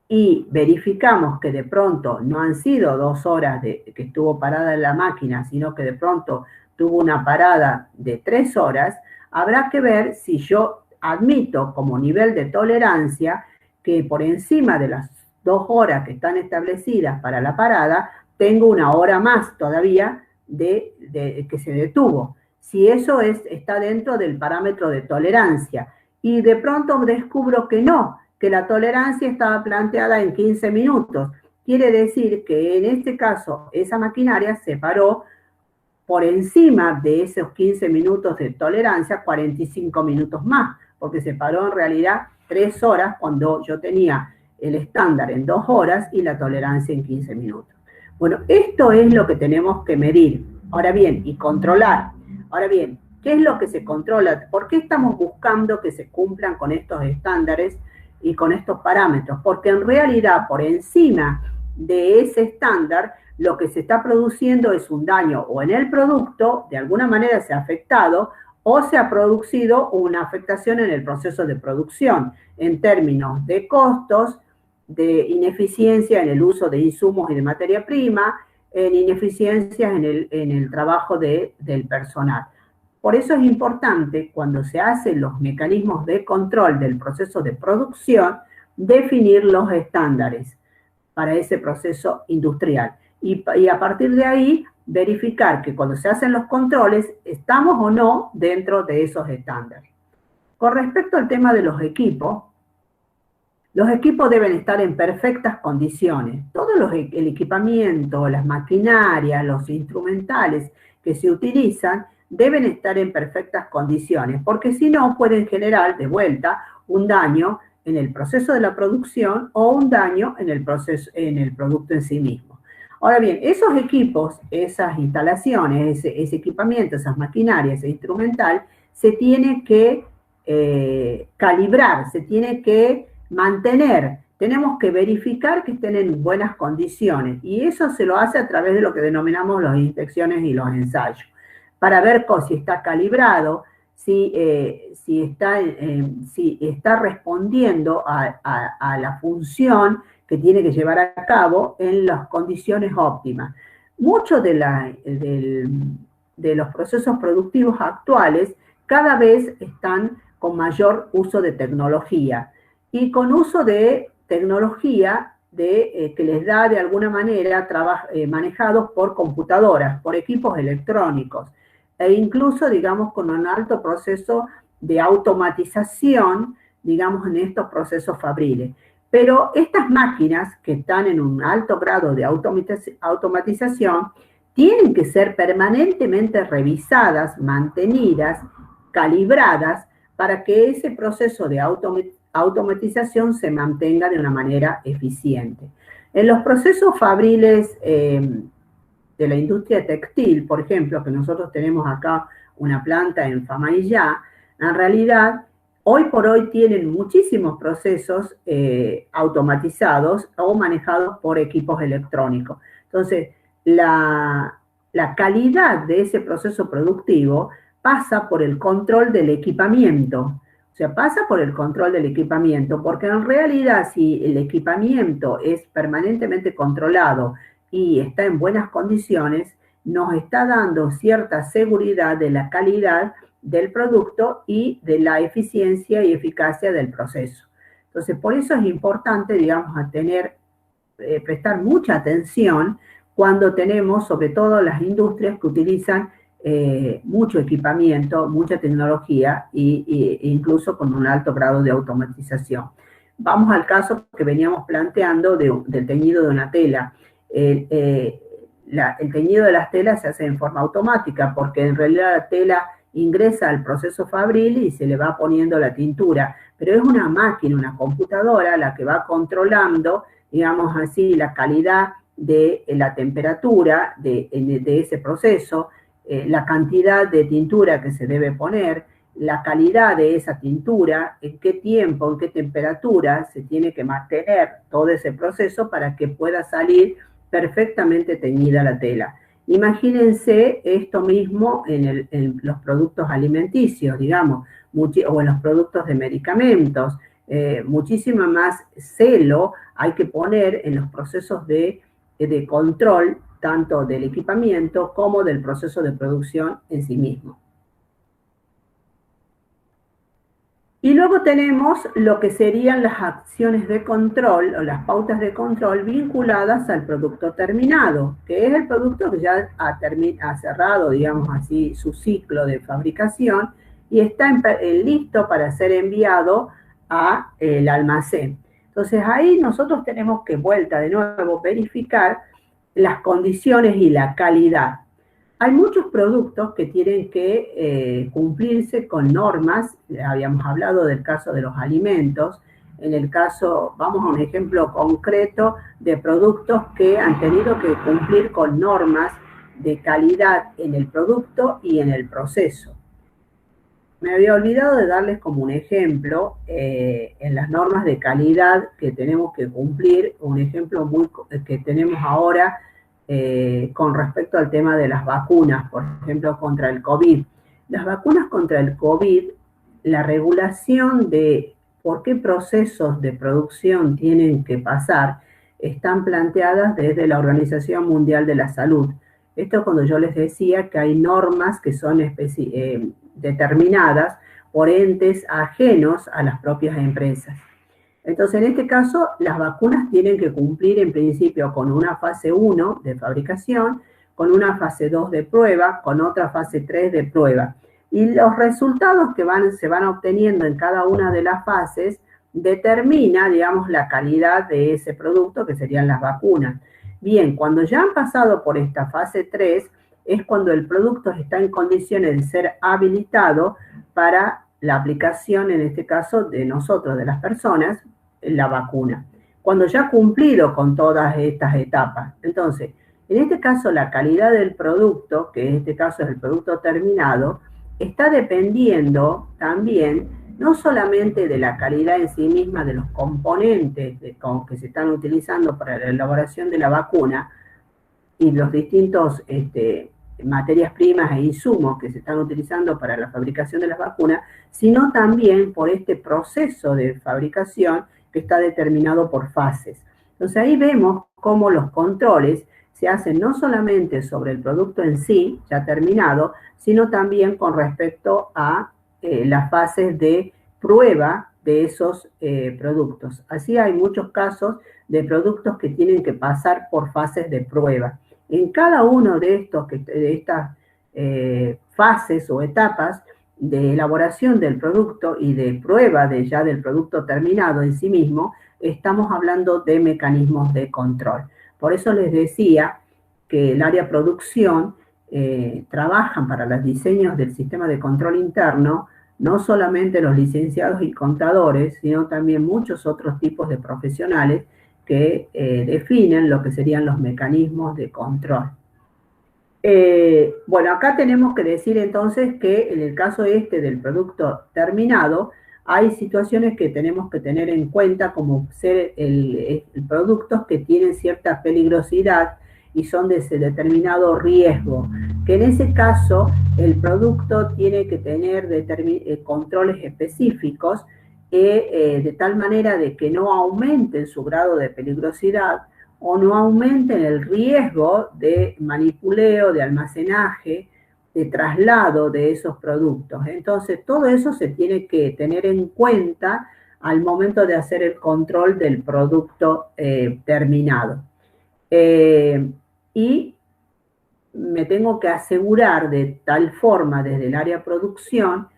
y verificamos que de pronto no han sido 2 horas que estuvo parada en la máquina, sino que de pronto tuvo una parada de 3 horas, habrá que ver si yo admito como nivel de tolerancia que por encima de las 2 horas que están establecidas para la parada, tengo 1 hora más todavía que se detuvo. Si eso está dentro del parámetro de tolerancia. Y de pronto descubro que no, que la tolerancia estaba planteada en 15 minutos. Quiere decir que en este caso esa maquinaria se paró por encima de esos 15 minutos de tolerancia, 45 minutos más, porque se paró en realidad 3 horas cuando yo tenía el estándar en 2 horas y la tolerancia en 15 minutos. Bueno, esto es lo que tenemos que medir. Ahora bien, y controlar. Ahora bien, ¿qué es lo que se controla? ¿Por qué estamos buscando que se cumplan con estos estándares y con estos parámetros? Porque en realidad, por encima de ese estándar, lo que se está produciendo es un daño o en el producto, de alguna manera se ha afectado, o se ha producido una afectación en el proceso de producción, en términos de costos, de ineficiencia en el uso de insumos y de materia prima, en ineficiencias en el trabajo del personal. Por eso es importante, cuando se hacen los mecanismos de control del proceso de producción, definir los estándares para ese proceso industrial. Y a partir de ahí, verificar que cuando se hacen los controles, estamos o no dentro de esos estándares. Con respecto al tema de los equipos deben estar en perfectas condiciones. Todo el equipamiento, las maquinarias, los instrumentales que se utilizan deben estar en perfectas condiciones, porque si no pueden generar de vuelta un daño en el proceso de la producción o un daño en el producto en sí mismo. Ahora bien, esos equipos, esas instalaciones, ese equipamiento, esas maquinarias, ese instrumental, se tiene que calibrar, se tiene que mantener. Tenemos que verificar que estén en buenas condiciones y eso se lo hace a través de lo que denominamos las inspecciones y los ensayos, para ver si está calibrado, si está respondiendo a la función que tiene que llevar a cabo en las condiciones óptimas. Muchos de los procesos productivos actuales cada vez están con mayor uso de tecnología y con uso de tecnología que les da de alguna manera manejados por computadoras, por equipos electrónicos e incluso, digamos, con un alto proceso de automatización, digamos, en estos procesos fabriles. Pero estas máquinas que están en un alto grado de automatización tienen que ser permanentemente revisadas, mantenidas, calibradas, para que ese proceso de automatización se mantenga de una manera eficiente. En los procesos fabriles de la industria textil, por ejemplo, que nosotros tenemos acá una planta en Famaillá, en realidad hoy por hoy tienen muchísimos procesos automatizados o manejados por equipos electrónicos. Entonces, la calidad de ese proceso productivo pasa por el control del equipamiento. O sea, pasa por el control del equipamiento, porque en realidad si el equipamiento es permanentemente controlado y está en buenas condiciones, nos está dando cierta seguridad de la calidad del producto y de la eficiencia y eficacia del proceso. Entonces, por eso es importante, digamos, a prestar mucha atención cuando tenemos, sobre todo las industrias que utilizan mucho equipamiento, mucha tecnología e incluso con un alto grado de automatización. Vamos al caso que veníamos planteando del teñido de una tela. El teñido de las telas se hace en forma automática porque en realidad la tela ingresa al proceso fabril y se le va poniendo la tintura, pero es una máquina, una computadora la que va controlando, digamos así, la calidad de la temperatura de ese proceso, la cantidad de tintura que se debe poner, la calidad de esa tintura, en qué tiempo, en qué temperatura se tiene que mantener todo ese proceso para que pueda salir perfectamente teñida la tela. Imagínense esto mismo en los productos alimenticios, digamos, o en los productos de medicamentos. Muchísimo más celo hay que poner en los procesos de control, tanto del equipamiento como del proceso de producción en sí mismo. Y luego tenemos lo que serían las acciones de control o las pautas de control vinculadas al producto terminado, que es el producto que ya ha cerrado, digamos así, su ciclo de fabricación y está listo para ser enviado al almacén. Entonces ahí nosotros tenemos que, vuelta de nuevo, verificar las condiciones y la calidad. Hay muchos productos que tienen que cumplirse con normas. Habíamos hablado del caso de los alimentos. En el caso, vamos a un ejemplo concreto de productos que han tenido que cumplir con normas de calidad en el producto y en el proceso. Me había olvidado de darles como un ejemplo en las normas de calidad que tenemos que cumplir, un ejemplo que tenemos ahora con respecto al tema de las vacunas, por ejemplo, contra el COVID. Las vacunas contra el COVID, la regulación de por qué procesos de producción tienen que pasar, están planteadas desde la Organización Mundial de la Salud. Esto es cuando yo les decía que hay normas que son determinadas por entes ajenos a las propias empresas. Entonces, en este caso, las vacunas tienen que cumplir en principio con una fase 1 de fabricación, con una fase 2 de prueba, con otra fase 3 de prueba. Y los resultados que se van obteniendo en cada una de las fases determina, digamos, la calidad de ese producto, que serían las vacunas. Bien, cuando ya han pasado por esta fase 3, es cuando el producto está en condiciones de ser habilitado para la aplicación, en este caso, de nosotros, de las personas, la vacuna. Cuando ya ha cumplido con todas estas etapas. Entonces, en este caso, la calidad del producto, que en este caso es el producto terminado, está dependiendo también no solamente de la calidad en sí misma de los componentes que se están utilizando para la elaboración de la vacuna y los distintos materias primas e insumos que se están utilizando para la fabricación de las vacunas, sino también por este proceso de fabricación que está determinado por fases. Entonces ahí vemos cómo los controles se hacen no solamente sobre el producto en sí, ya terminado, sino también con respecto a las fases de prueba de esos productos. Así hay muchos casos de productos que tienen que pasar por fases de prueba. En cada uno de estas fases o etapas de elaboración del producto y de prueba ya del producto terminado en sí mismo, estamos hablando de mecanismos de control. Por eso les decía que el área producción trabajan para los diseños del sistema de control interno, no solamente los licenciados y contadores, sino también muchos otros tipos de profesionales que definen lo que serían los mecanismos de control. Bueno, acá tenemos que decir entonces que en el caso este del producto terminado, hay situaciones que tenemos que tener en cuenta como ser el productos que tienen cierta peligrosidad y son de ese determinado riesgo, que en ese caso el producto tiene que tener controles específicos de tal manera de que no aumenten su grado de peligrosidad o no aumenten el riesgo de manipuleo, de almacenaje, de traslado de esos productos. Entonces, todo eso se tiene que tener en cuenta al momento de hacer el control del producto terminado. Y me tengo que asegurar de tal forma desde el área producción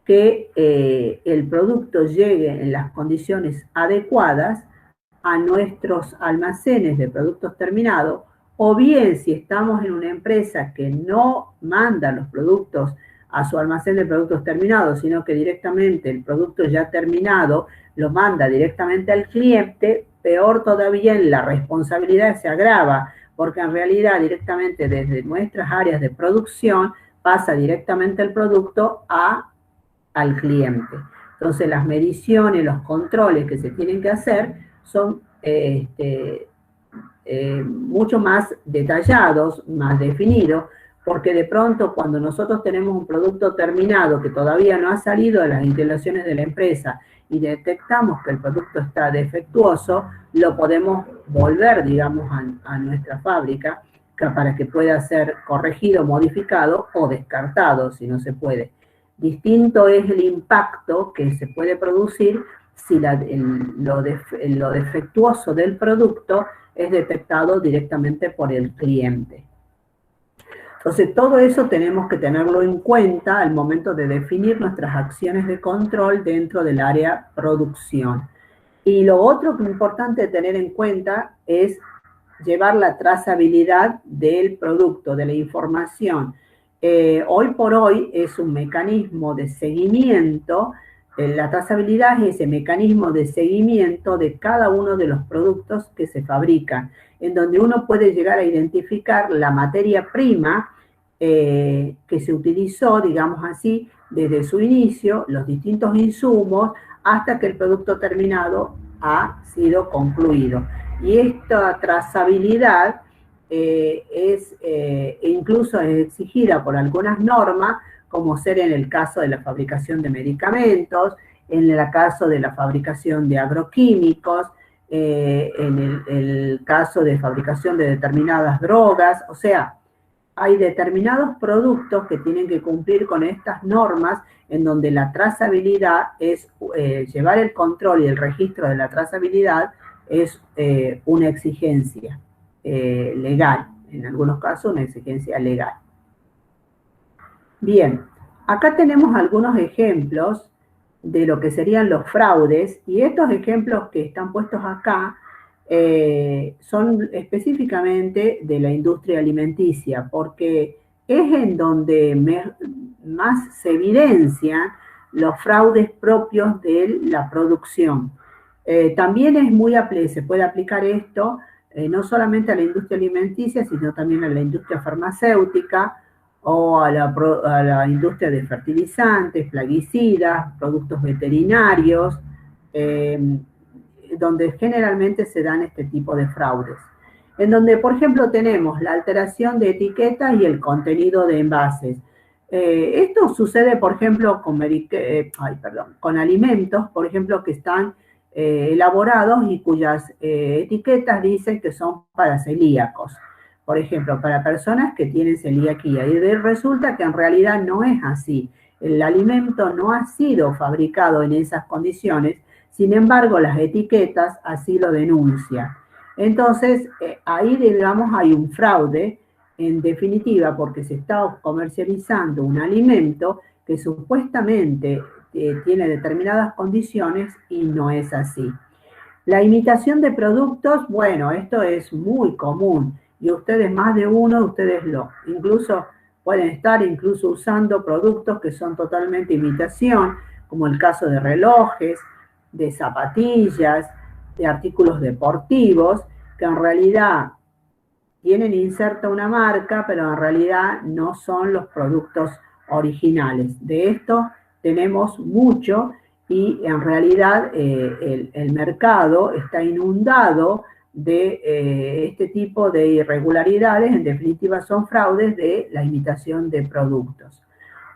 que el producto llegue en las condiciones adecuadas a nuestros almacenes de productos terminados, o bien si estamos en una empresa que no manda los productos a su almacén de productos terminados, sino que directamente el producto ya terminado lo manda directamente al cliente, peor todavía, la responsabilidad se agrava, porque en realidad directamente desde nuestras áreas de producción pasa directamente el producto al cliente. Entonces las mediciones, los controles que se tienen que hacer son mucho más detallados, más definidos, porque de pronto cuando nosotros tenemos un producto terminado que todavía no ha salido de las instalaciones de la empresa y detectamos que el producto está defectuoso, lo podemos volver, digamos, a nuestra fábrica para que pueda ser corregido, modificado o descartado, si no se puede. Distinto es el impacto que se puede producir si lo defectuoso del producto es detectado directamente por el cliente. Entonces, todo eso tenemos que tenerlo en cuenta al momento de definir nuestras acciones de control dentro del área producción. Y lo otro que es importante tener en cuenta es llevar la trazabilidad del producto, de la información. Hoy por hoy es un mecanismo de seguimiento. La trazabilidad es ese mecanismo de seguimiento de cada uno de los productos que se fabrican, en donde uno puede llegar a identificar la materia prima que se utilizó, digamos así, desde su inicio, los distintos insumos, hasta que el producto terminado ha sido concluido. Y esta trazabilidad incluso es exigida por algunas normas, como ser en el caso de la fabricación de medicamentos, en el caso de la fabricación de agroquímicos, en el caso de fabricación de determinadas drogas. O sea, hay determinados productos que tienen que cumplir con estas normas, en donde la trazabilidad es, llevar el control y el registro de la trazabilidad es una exigencia legal, en algunos casos una exigencia legal. Bien, acá tenemos algunos ejemplos de lo que serían los fraudes, y estos ejemplos que están puestos acá son específicamente de la industria alimenticia, porque es en donde más se evidencian los fraudes propios de la producción. También se puede aplicar esto no solamente a la industria alimenticia, sino también a la industria farmacéutica, o a la industria de fertilizantes, plaguicidas, productos veterinarios, donde generalmente se dan este tipo de fraudes. En donde, por ejemplo, tenemos la alteración de etiquetas y el contenido de envases. Esto sucede, por ejemplo, con alimentos, por ejemplo, que están elaborados y cuyas etiquetas dicen que son para celíacos. Por ejemplo, para personas que tienen celiaquía. Y resulta que en realidad no es así. El alimento no ha sido fabricado en esas condiciones, sin embargo, las etiquetas así lo denuncian. Entonces, ahí, digamos, hay un fraude, en definitiva, porque se está comercializando un alimento que supuestamente tiene determinadas condiciones y no es así. La imitación de productos, bueno, esto es muy común y ustedes, más de uno de ustedes incluso pueden estar incluso usando productos que son totalmente imitación, como el caso de relojes, de zapatillas, de artículos deportivos, que en realidad tienen inserta una marca, pero en realidad no son los productos originales. De esto tenemos mucho y en realidad el mercado está inundado de este tipo de irregularidades, en definitiva son fraudes de la imitación de productos.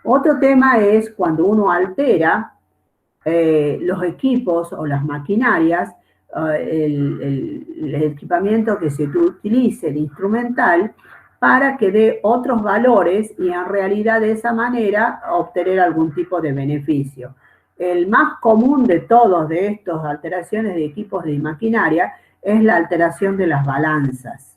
Otro tema es cuando uno altera los equipos o las maquinarias, el equipamiento que se utilice, el instrumental, para que dé otros valores y en realidad de esa manera obtener algún tipo de beneficio. El más común de todos de estas alteraciones de equipos de maquinaria es la alteración de las balanzas.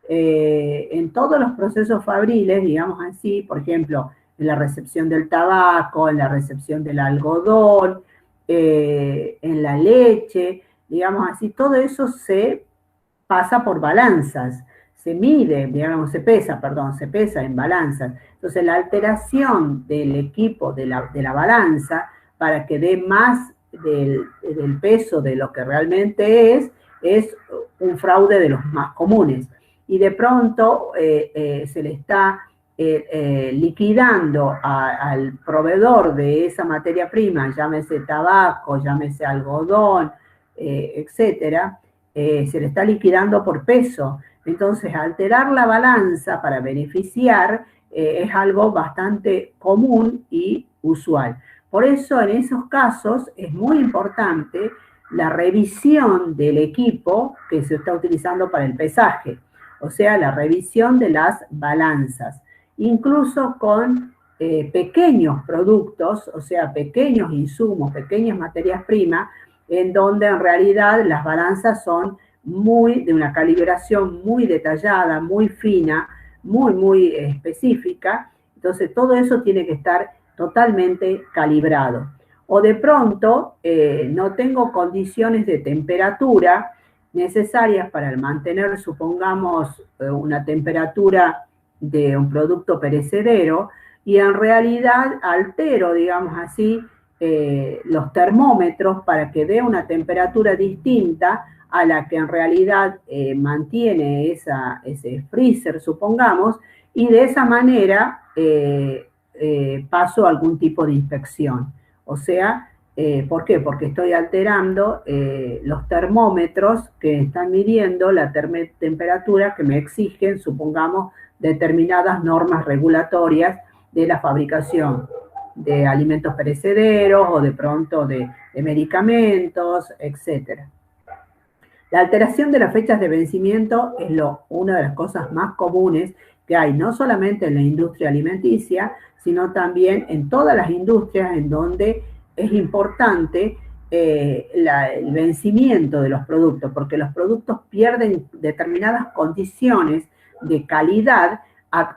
En todos los procesos fabriles, digamos así, por ejemplo, en la recepción del tabaco, en la recepción del algodón, en la leche, digamos así, todo eso se pasa por balanzas, se mide, digamos, se pesa en balanzas. Entonces la alteración del equipo de la balanza para que dé más del peso de lo que realmente es un fraude de los más comunes. Y de pronto se le está liquidando al proveedor de esa materia prima, llámese tabaco, llámese algodón, etcétera, se le está liquidando por peso. Entonces, alterar la balanza para beneficiar es algo bastante común y usual. Por eso, en esos casos, es muy importante la revisión del equipo que se está utilizando para el pesaje, o sea, la revisión de las balanzas, incluso con pequeños productos, o sea, pequeños insumos, pequeñas materias primas, en donde en realidad las balanzas son de una calibración muy detallada, muy fina, muy específica. Entonces todo eso tiene que estar totalmente calibrado. O de pronto no tengo condiciones de temperatura necesarias para mantener, supongamos, una temperatura de un producto perecedero, y en realidad altero, digamos así, los termómetros para que dé una temperatura distinta a la que en realidad mantiene ese freezer, supongamos, y de esa manera paso algún tipo de inspección. O sea, ¿por qué? Porque estoy alterando los termómetros que están midiendo la temperatura que me exigen, supongamos, determinadas normas regulatorias de la fabricación de alimentos perecederos o de pronto de medicamentos, etc. La alteración de las fechas de vencimiento es una de las cosas más comunes que hay, no solamente en la industria alimenticia, sino también en todas las industrias en donde es importante el vencimiento de los productos, porque los productos pierden determinadas condiciones de calidad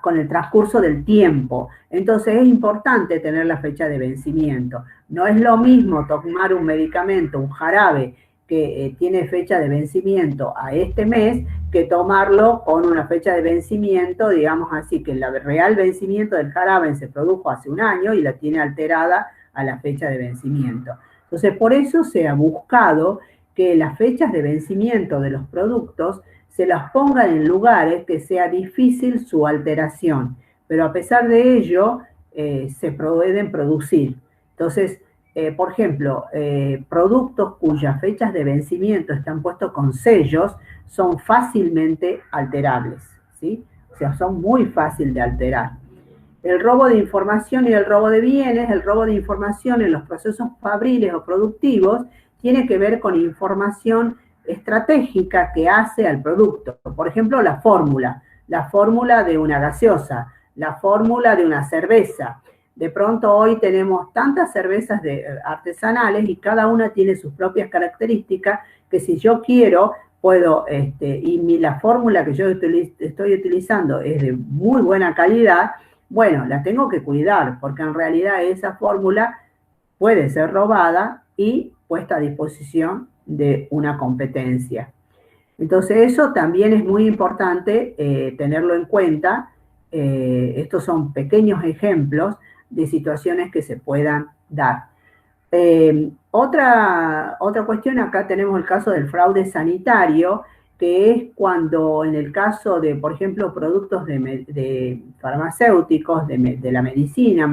con el transcurso del tiempo. Entonces es importante tener la fecha de vencimiento. No es lo mismo tomar un medicamento, un jarabe, que tiene fecha de vencimiento a este mes, que tomarlo con una fecha de vencimiento, digamos así, que el real vencimiento del jarabe se produjo hace un año y la tiene alterada a la fecha de vencimiento. Entonces, por eso se ha buscado que las fechas de vencimiento de los productos se las pongan en lugares que sea difícil su alteración, pero a pesar de ello se pueden producir. Entonces, por ejemplo, productos cuyas fechas de vencimiento están puestos con sellos son fácilmente alterables, ¿sí? O sea, son muy fáciles de alterar. El robo de información y el robo de bienes, el robo de información en los procesos fabriles o productivos tiene que ver con información estratégica que hace al producto. Por ejemplo, la fórmula de una gaseosa, la fórmula de una cerveza. De pronto hoy tenemos tantas cervezas artesanales y cada una tiene sus propias características que si yo quiero puedo, y la fórmula que yo estoy utilizando es de muy buena calidad, bueno, la tengo que cuidar porque en realidad esa fórmula puede ser robada y puesta a disposición de una competencia. Entonces eso también es muy importante tenerlo en cuenta. Estos son pequeños ejemplos de situaciones que se puedan dar. Otra cuestión, acá tenemos el caso del fraude sanitario, que es cuando en el caso de, por ejemplo, productos de farmacéuticos, de la medicina,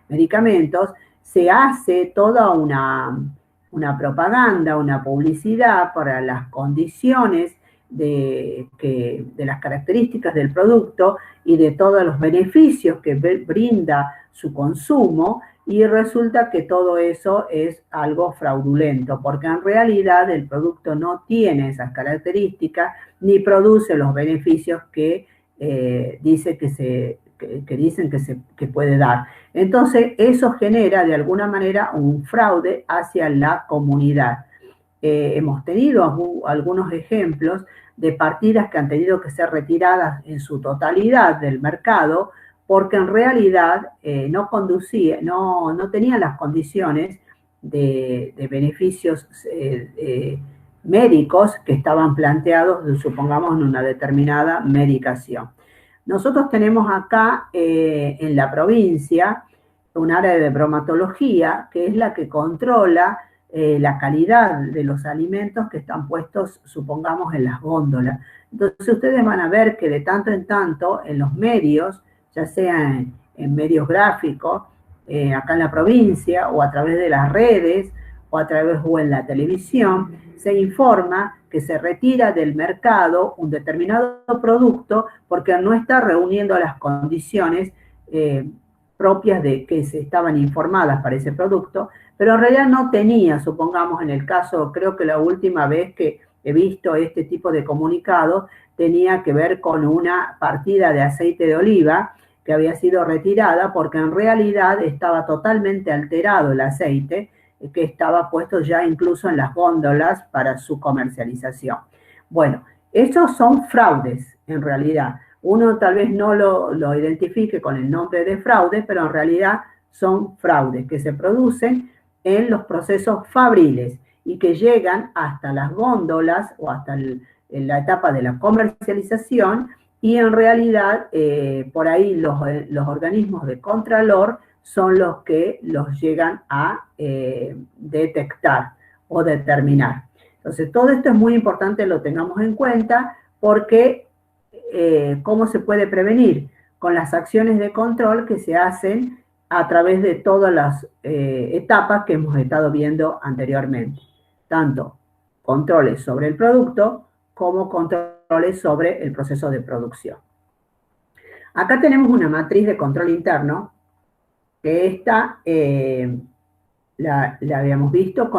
medicamentos, se hace toda una propaganda, una publicidad para las condiciones de las características del producto y de todos los beneficios que brinda su consumo, y resulta que todo eso es algo fraudulento, porque en realidad el producto no tiene esas características ni produce los beneficios que dicen que puede dar. Entonces eso genera de alguna manera un fraude hacia la comunidad. Hemos tenido algunos ejemplos de partidas que han tenido que ser retiradas en su totalidad del mercado porque en realidad no tenían las condiciones de beneficios médicos que estaban planteados, supongamos, en una determinada medicación. Nosotros tenemos acá en la provincia un área de bromatología que es la que controla la calidad de los alimentos que están puestos, supongamos, en las góndolas. Entonces ustedes van a ver que de tanto en tanto en los medios, ya sea en medios gráficos, acá en la provincia, o a través de las redes, o en la televisión, se informa que se retira del mercado un determinado producto porque no está reuniendo las condiciones propias de que se estaban informadas para ese producto, pero en realidad no tenía, supongamos en el caso, creo que la última vez que he visto este tipo de comunicados, tenía que ver con una partida de aceite de oliva que había sido retirada porque en realidad estaba totalmente alterado el aceite, que estaba puesto ya incluso en las góndolas para su comercialización. Bueno, esos son fraudes en realidad. Uno tal vez no lo identifique con el nombre de fraude, pero en realidad son fraudes que se producen en los procesos fabriles y que llegan hasta las góndolas o hasta en la etapa de la comercialización, y en realidad por ahí los organismos de contralor son los que los llegan a detectar o determinar. Entonces todo esto es muy importante, lo tengamos en cuenta, porque ¿cómo se puede prevenir? Con las acciones de control que se hacen a través de todas las etapas que hemos estado viendo anteriormente, tanto controles sobre el producto como controles sobre el proceso de producción. Acá tenemos una matriz de control interno, que esta la habíamos visto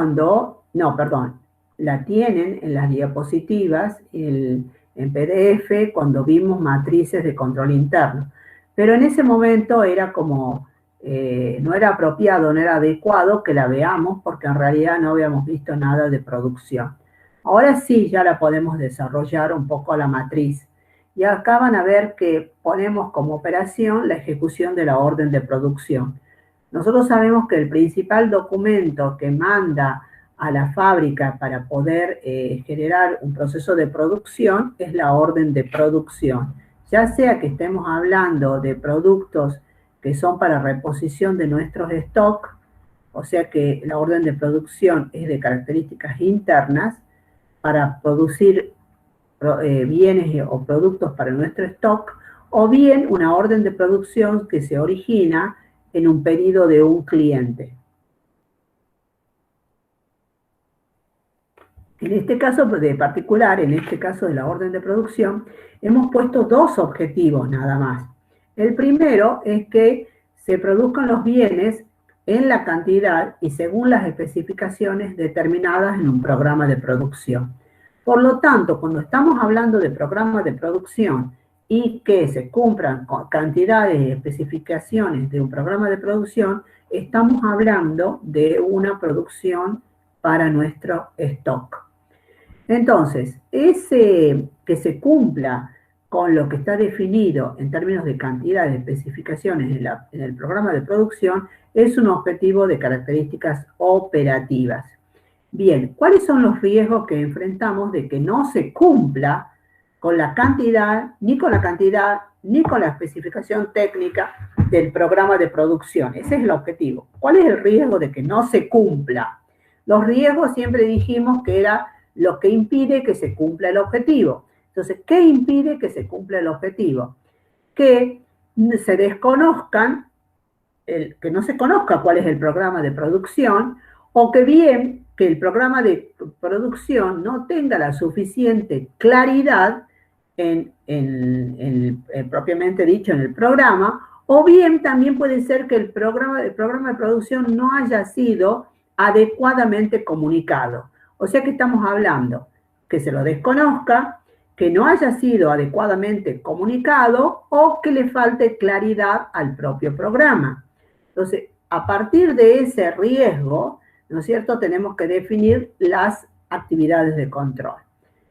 la tienen en las diapositivas en PDF cuando vimos matrices de control interno. Pero en ese momento era como, no era apropiado, no era adecuado que la veamos porque en realidad no habíamos visto nada de producción. Ahora sí ya la podemos desarrollar un poco a la matriz. Y acá van a ver que ponemos como operación la ejecución de la orden de producción. Nosotros sabemos que el principal documento que manda a la fábrica para poder generar un proceso de producción es la orden de producción. Ya sea que estemos hablando de productos que son para reposición de nuestros stock, o sea que la orden de producción es de características internas para producir bienes o productos para nuestro stock, o bien una orden de producción que se origina en un pedido de un cliente. En este caso de particular, en este caso de la orden de producción, hemos puesto dos objetivos nada más. El primero es que se produzcan los bienes en la cantidad y según las especificaciones determinadas en un programa de producción. Por lo tanto, cuando estamos hablando de programa de producción y que se cumplan cantidades y especificaciones de un programa de producción, estamos hablando de una producción para nuestro stock. Entonces, que se cumpla con lo que está definido en términos de cantidad de especificaciones en el programa de producción es un objetivo de características operativas. Bien, ¿cuáles son los riesgos que enfrentamos de que no se cumpla con la cantidad, ni con la cantidad, ni con la especificación técnica del programa de producción? Ese es el objetivo. ¿Cuál es el riesgo de que no se cumpla? Los riesgos siempre dijimos que era lo que impide que se cumpla el objetivo. Entonces, ¿qué impide que se cumpla el objetivo? Que se desconozcan, que no se conozca cuál es el programa de producción, o que bien que el programa de producción no tenga la suficiente claridad propiamente dicho en el programa, o bien también puede ser que el programa de producción no haya sido adecuadamente comunicado. O sea que estamos hablando que se lo desconozca, que no haya sido adecuadamente comunicado o que le falte claridad al propio programa. Entonces, a partir de ese riesgo, ¿no es cierto?, tenemos que definir las actividades de control.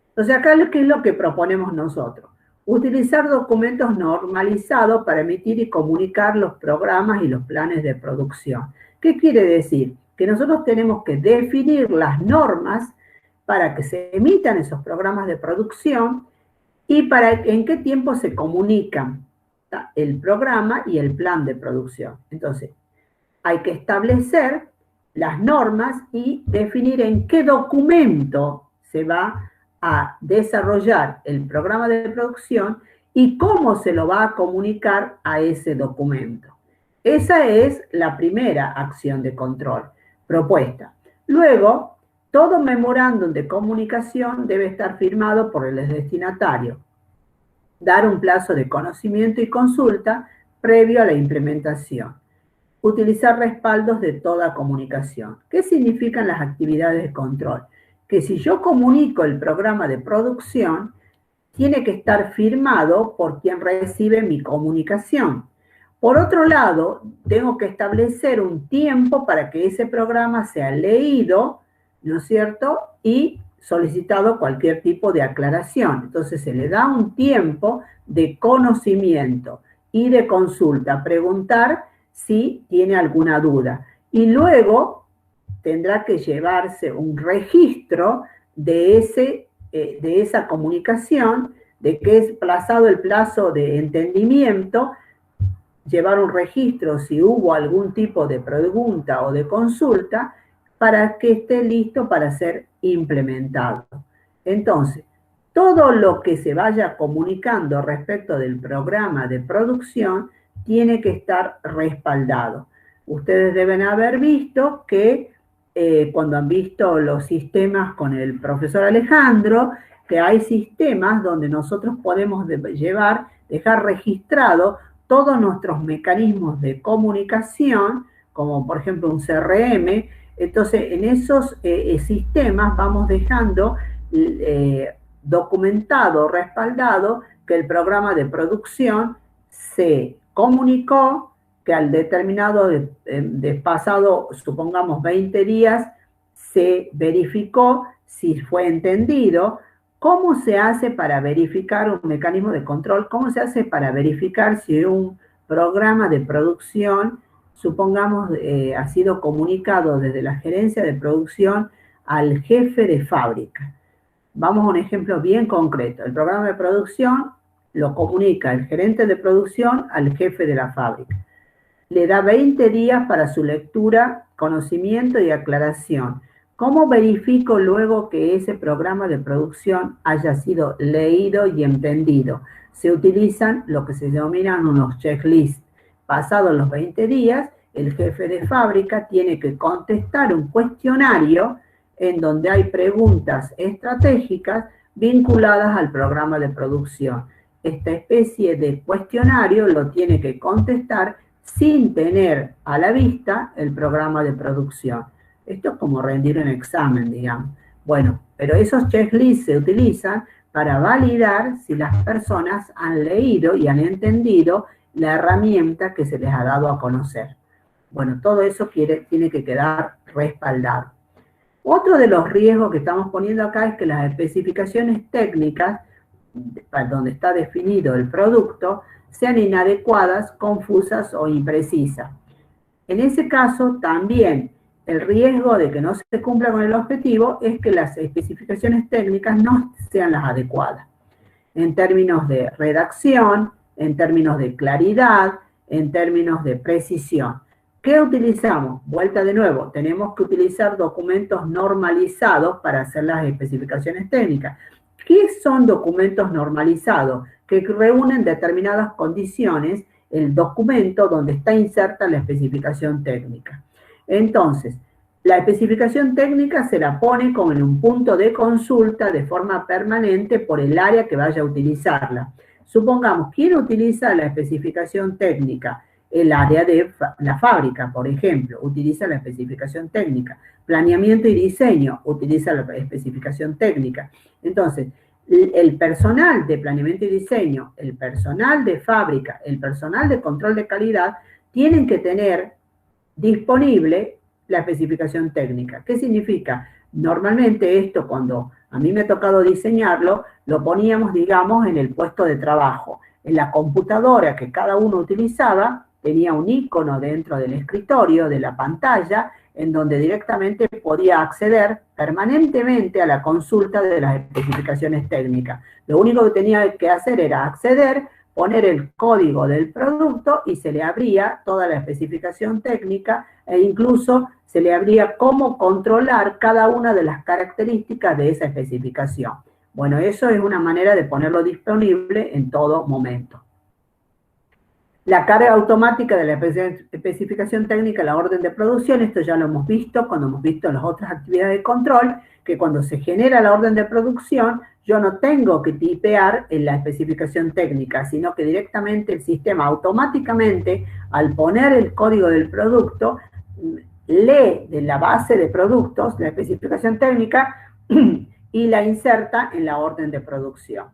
Entonces, acá, ¿qué es lo que proponemos nosotros? Utilizar documentos normalizados para emitir y comunicar los programas y los planes de producción. ¿Qué quiere decir? Que nosotros tenemos que definir las normas para que se emitan esos programas de producción y para en qué tiempo se comunican el programa y el plan de producción. Entonces, hay que establecer las normas y definir en qué documento se va a desarrollar el programa de producción y cómo se lo va a comunicar a ese documento. Esa es la primera acción de control propuesta. Luego, todo memorándum de comunicación debe estar firmado por el destinatario. Dar un plazo de conocimiento y consulta previo a la implementación. Utilizar respaldos de toda comunicación. ¿Qué significan las actividades de control? Que si yo comunico el programa de producción, tiene que estar firmado por quien recibe mi comunicación. Por otro lado, tengo que establecer un tiempo para que ese programa sea leído, ¿no es cierto?, y solicitado cualquier tipo de aclaración. Entonces se le da un tiempo de conocimiento y de consulta, preguntar si tiene alguna duda. Y luego tendrá que llevarse un registro de esa comunicación, de que es pasado el plazo de entendimiento, llevar un registro si hubo algún tipo de pregunta o de consulta para que esté listo para ser implementado. Entonces, todo lo que se vaya comunicando respecto del programa de producción tiene que estar respaldado. Ustedes deben haber visto que cuando han visto los sistemas con el profesor Alejandro, que hay sistemas donde nosotros podemos dejar registrado todos nuestros mecanismos de comunicación, como por ejemplo un CRM. Entonces, en esos sistemas vamos dejando documentado, respaldado, que el programa de producción se comunicó, que al determinado de pasado, supongamos 20 días, se verificó si fue entendido. ¿Cómo se hace para verificar un mecanismo de control? ¿Cómo se hace para verificar si un programa de producción, supongamos, ha sido comunicado desde la gerencia de producción al jefe de fábrica? Vamos a un ejemplo bien concreto. El programa de producción lo comunica el gerente de producción al jefe de la fábrica. Le da 20 días para su lectura, conocimiento y aclaración. ¿Cómo verifico luego que ese programa de producción haya sido leído y entendido? Se utilizan lo que se denominan unos checklists. Pasados los 20 días, el jefe de fábrica tiene que contestar un cuestionario en donde hay preguntas estratégicas vinculadas al programa de producción. Esta especie de cuestionario lo tiene que contestar sin tener a la vista el programa de producción. Esto es como rendir un examen, digamos. Bueno, pero esos checklists se utilizan para validar si las personas han leído y han entendido la herramienta que se les ha dado a conocer. Bueno, todo eso tiene que quedar respaldado. Otro de los riesgos que estamos poniendo acá es que las especificaciones técnicas, donde está definido el producto, sean inadecuadas, confusas o imprecisas. En ese caso, también el riesgo de que no se cumpla con el objetivo es que las especificaciones técnicas no sean las adecuadas, en términos de redacción, en términos de claridad, en términos de precisión. ¿Qué utilizamos? Vuelta de nuevo, tenemos que utilizar documentos normalizados para hacer las especificaciones técnicas. ¿Qué son documentos normalizados? Que reúnen determinadas condiciones, el documento donde está inserta la especificación técnica. Entonces, la especificación técnica se la pone como en un punto de consulta de forma permanente por el área que vaya a utilizarla. Supongamos, ¿quién utiliza la especificación técnica? El área de la fábrica, por ejemplo, utiliza la especificación técnica. Planeamiento y diseño utiliza la especificación técnica. Entonces, el personal de planeamiento y diseño, el personal de fábrica, el personal de control de calidad, tienen que tener disponible la especificación técnica. ¿Qué significa? Normalmente esto, cuando a mí me ha tocado diseñarlo, lo poníamos, digamos, en el puesto de trabajo. En la computadora que cada uno utilizaba, tenía un icono dentro del escritorio, de la pantalla, en donde directamente podía acceder permanentemente a la consulta de las especificaciones técnicas. Lo único que tenía que hacer era acceder, poner el código del producto y se le abría toda la especificación técnica e incluso se le abría cómo controlar cada una de las características de esa especificación. Bueno, eso es una manera de ponerlo disponible en todo momento. La carga automática de la especificación técnica, la orden de producción, esto ya lo hemos visto cuando hemos visto las otras actividades de control, que cuando se genera la orden de producción, yo no tengo que tipear en la especificación técnica, sino que directamente el sistema automáticamente, al poner el código del producto, lee de la base de productos la especificación técnica y la inserta en la orden de producción.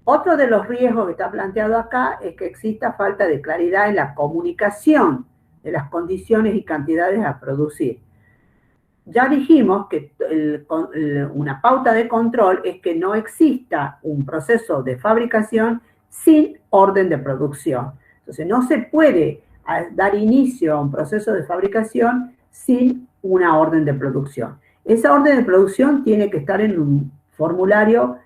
Otro de los riesgos que está planteado acá es que exista falta de claridad en la comunicación de las condiciones y cantidades a producir. Ya dijimos que una pauta de control es que no exista un proceso de fabricación sin orden de producción. Entonces no se puede dar inicio a un proceso de fabricación sin una orden de producción. Esa orden de producción tiene que estar en un formulario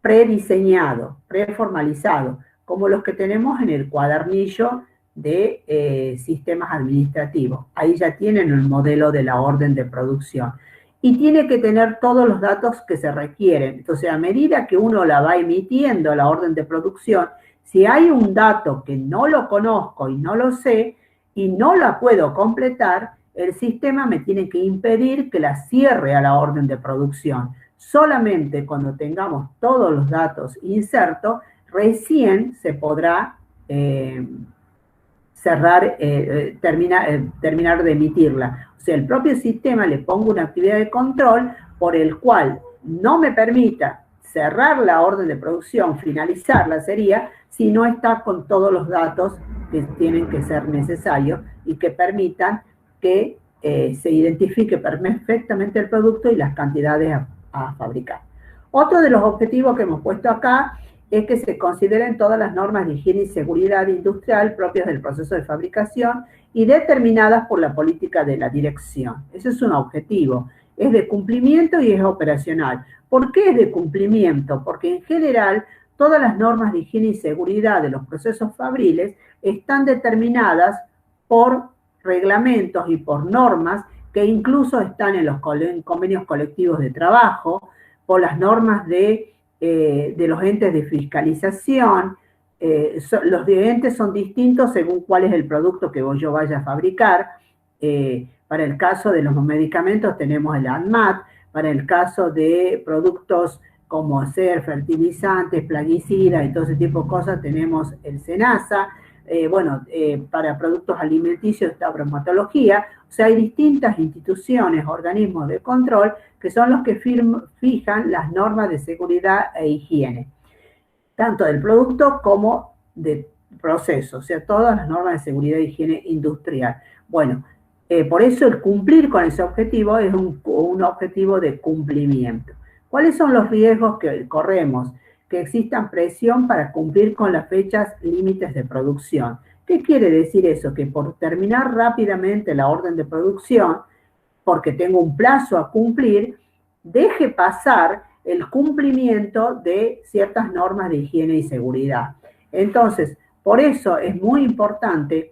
prediseñado, preformalizado, como los que tenemos en el cuadernillo de sistemas administrativos. Ahí ya tienen el modelo de la orden de producción. Y tiene que tener todos los datos que se requieren. Entonces, a medida que uno la va emitiendo, la orden de producción, si hay un dato que no lo conozco y no lo sé, y no la puedo completar, el sistema me tiene que impedir que la cierre a la orden de producción. Solamente cuando tengamos todos los datos insertos, recién se podrá terminar de emitirla. O sea, el propio sistema le pongo una actividad de control por el cual no me permita cerrar la orden de producción, finalizarla sería, si no está con todos los datos que tienen que ser necesarios y que permitan que se identifique perfectamente el producto y las cantidades a fabricar. Otro de los objetivos que hemos puesto acá es que se consideren todas las normas de higiene y seguridad industrial propias del proceso de fabricación y determinadas por la política de la dirección. Ese es un objetivo. Es de cumplimiento y es operacional. ¿Por qué es de cumplimiento? Porque en general todas las normas de higiene y seguridad de los procesos fabriles están determinadas por reglamentos y por normas que incluso están en los convenios colectivos de trabajo, por las normas de los entes de fiscalización. Los entes son distintos según cuál es el producto que yo vaya a fabricar. Para el caso de los medicamentos tenemos el ANMAT, para el caso de productos como ser fertilizantes, plaguicidas y todo ese tipo de cosas tenemos el SENASA. Para productos alimenticios está bromatología. O sea, hay distintas instituciones, organismos de control que son los que fijan las normas de seguridad e higiene, tanto del producto como del proceso, o sea, todas las normas de seguridad e higiene industrial. Bueno, por eso el cumplir con ese objetivo es un objetivo de cumplimiento. ¿Cuáles son los riesgos que corremos? Que existan presión para cumplir con las fechas límites de producción. ¿Qué quiere decir eso? Que por terminar rápidamente la orden de producción, porque tengo un plazo a cumplir, deje pasar el cumplimiento de ciertas normas de higiene y seguridad. Entonces, por eso es muy importante,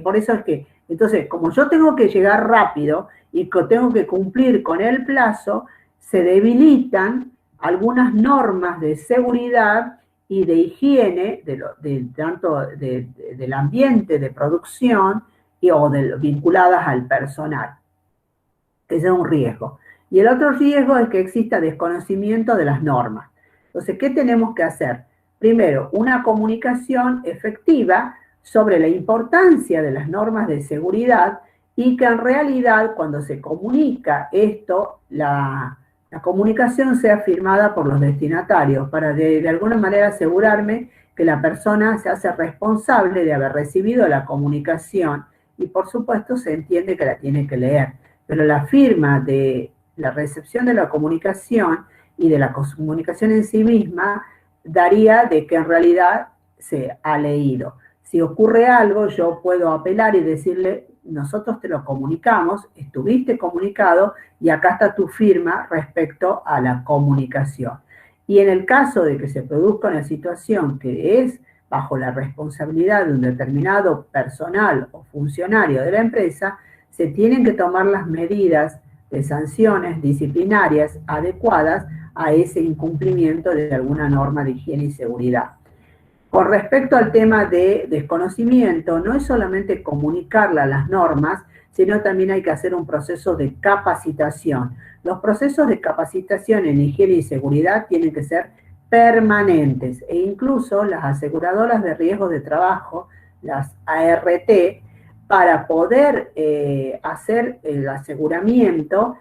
por eso es que, entonces, como yo tengo que llegar rápido y que tengo que cumplir con el plazo, se debilitan algunas normas de seguridad y de higiene, tanto del ambiente de producción vinculadas al personal. Ese es un riesgo. Y el otro riesgo es que exista desconocimiento de las normas. Entonces, ¿qué tenemos que hacer? Primero, una comunicación efectiva sobre la importancia de las normas de seguridad y que en realidad cuando se comunica esto, la comunicación sea firmada por los destinatarios para de alguna manera asegurarme que la persona se hace responsable de haber recibido la comunicación y por supuesto se entiende que la tiene que leer. Pero la firma de la recepción de la comunicación y de la comunicación en sí misma daría de que en realidad se ha leído. Si ocurre algo, yo puedo apelar y decirle, nosotros te lo comunicamos, estuviste comunicado y acá está tu firma respecto a la comunicación. Y en el caso de que se produzca una situación que es bajo la responsabilidad de un determinado personal o funcionario de la empresa, se tienen que tomar las medidas de sanciones disciplinarias adecuadas a ese incumplimiento de alguna norma de higiene y seguridad. Con respecto al tema de desconocimiento, no es solamente comunicarle las normas, sino también hay que hacer un proceso de capacitación. Los procesos de capacitación en higiene y seguridad tienen que ser permanentes e incluso las aseguradoras de riesgos de trabajo, las ART, para poder hacer el aseguramiento,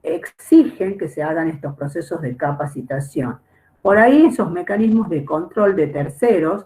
exigen que se hagan estos procesos de capacitación. Por ahí esos mecanismos de control de terceros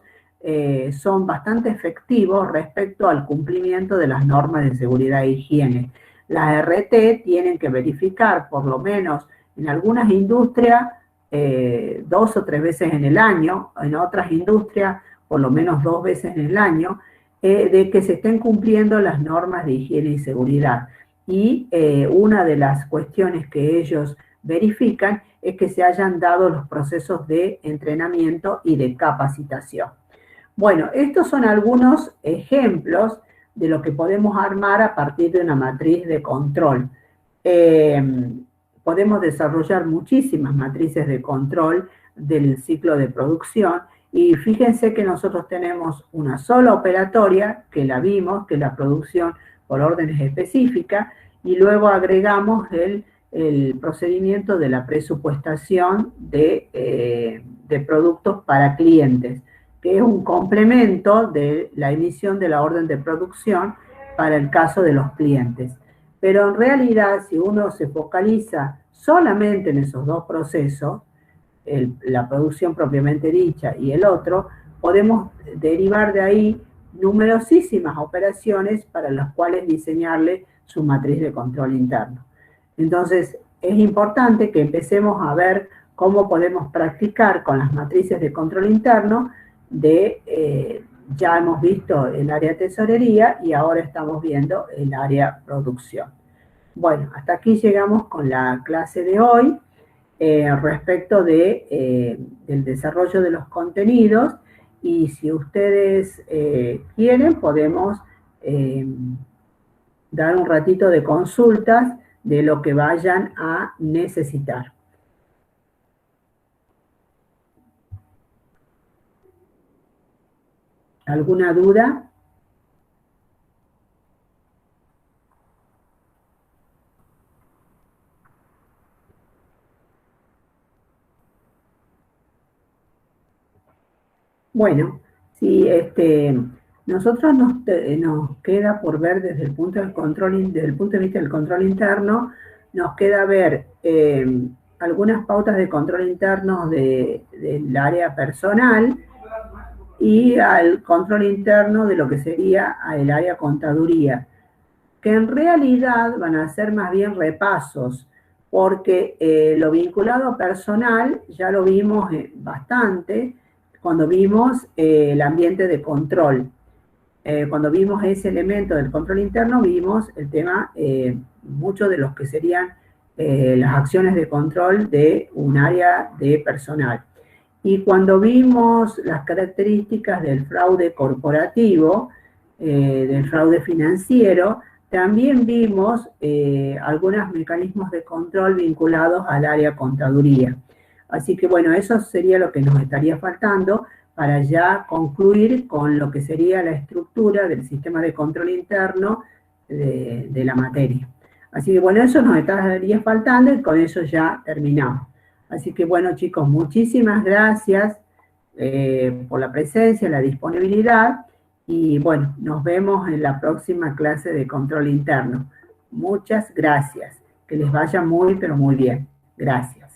son bastante efectivos respecto al cumplimiento de las normas de seguridad e higiene. Las RT tienen que verificar, por lo menos en algunas industrias, 2 o 3 veces en el año, en otras industrias, por lo menos 2 veces en el año, de que se estén cumpliendo las normas de higiene y seguridad. Y una de las cuestiones que ellos verifican es que se hayan dado los procesos de entrenamiento y de capacitación. Bueno, estos son algunos ejemplos de lo que podemos armar a partir de una matriz de control. Podemos desarrollar muchísimas matrices de control del ciclo de producción y fíjense que nosotros tenemos una sola operatoria, que la vimos, que es la producción por órdenes específicas, y luego agregamos el procedimiento de la presupuestación de productos para clientes, que es un complemento de la emisión de la orden de producción para el caso de los clientes. Pero en realidad, si uno se focaliza solamente en esos dos procesos, la producción propiamente dicha y el otro, podemos derivar de ahí numerosísimas operaciones para las cuales diseñarle su matriz de control interno. Entonces, es importante que empecemos a ver cómo podemos practicar con las matrices de control interno ya hemos visto el área tesorería y ahora estamos viendo el área producción. Bueno, hasta aquí llegamos con la clase de hoy respecto del desarrollo de los contenidos y si ustedes quieren podemos dar un ratito de consultas de lo que vayan a necesitar. ¿Alguna duda? Bueno, sí, nosotros nos queda por ver desde el punto del control, desde el punto de vista del control interno, nos queda ver algunas pautas de control interno del área personal y al control interno de lo que sería el área contaduría, que en realidad van a ser más bien repasos, porque lo vinculado a personal ya lo vimos bastante cuando vimos el ambiente de control. cuando vimos ese elemento del control interno, vimos el tema, muchos de los que serían las acciones de control de un área de personal. Y cuando vimos las características del fraude corporativo, del fraude financiero, también vimos algunos mecanismos de control vinculados al área contaduría. Así que bueno, eso sería lo que nos estaría faltando para ya concluir con lo que sería la estructura del sistema de control interno de la materia. Así que bueno, eso nos estaría faltando y con eso ya terminamos. Así que bueno, chicos, muchísimas gracias por la presencia, la disponibilidad y bueno, nos vemos en la próxima clase de control interno. Muchas gracias. Que les vaya muy, pero muy bien. Gracias.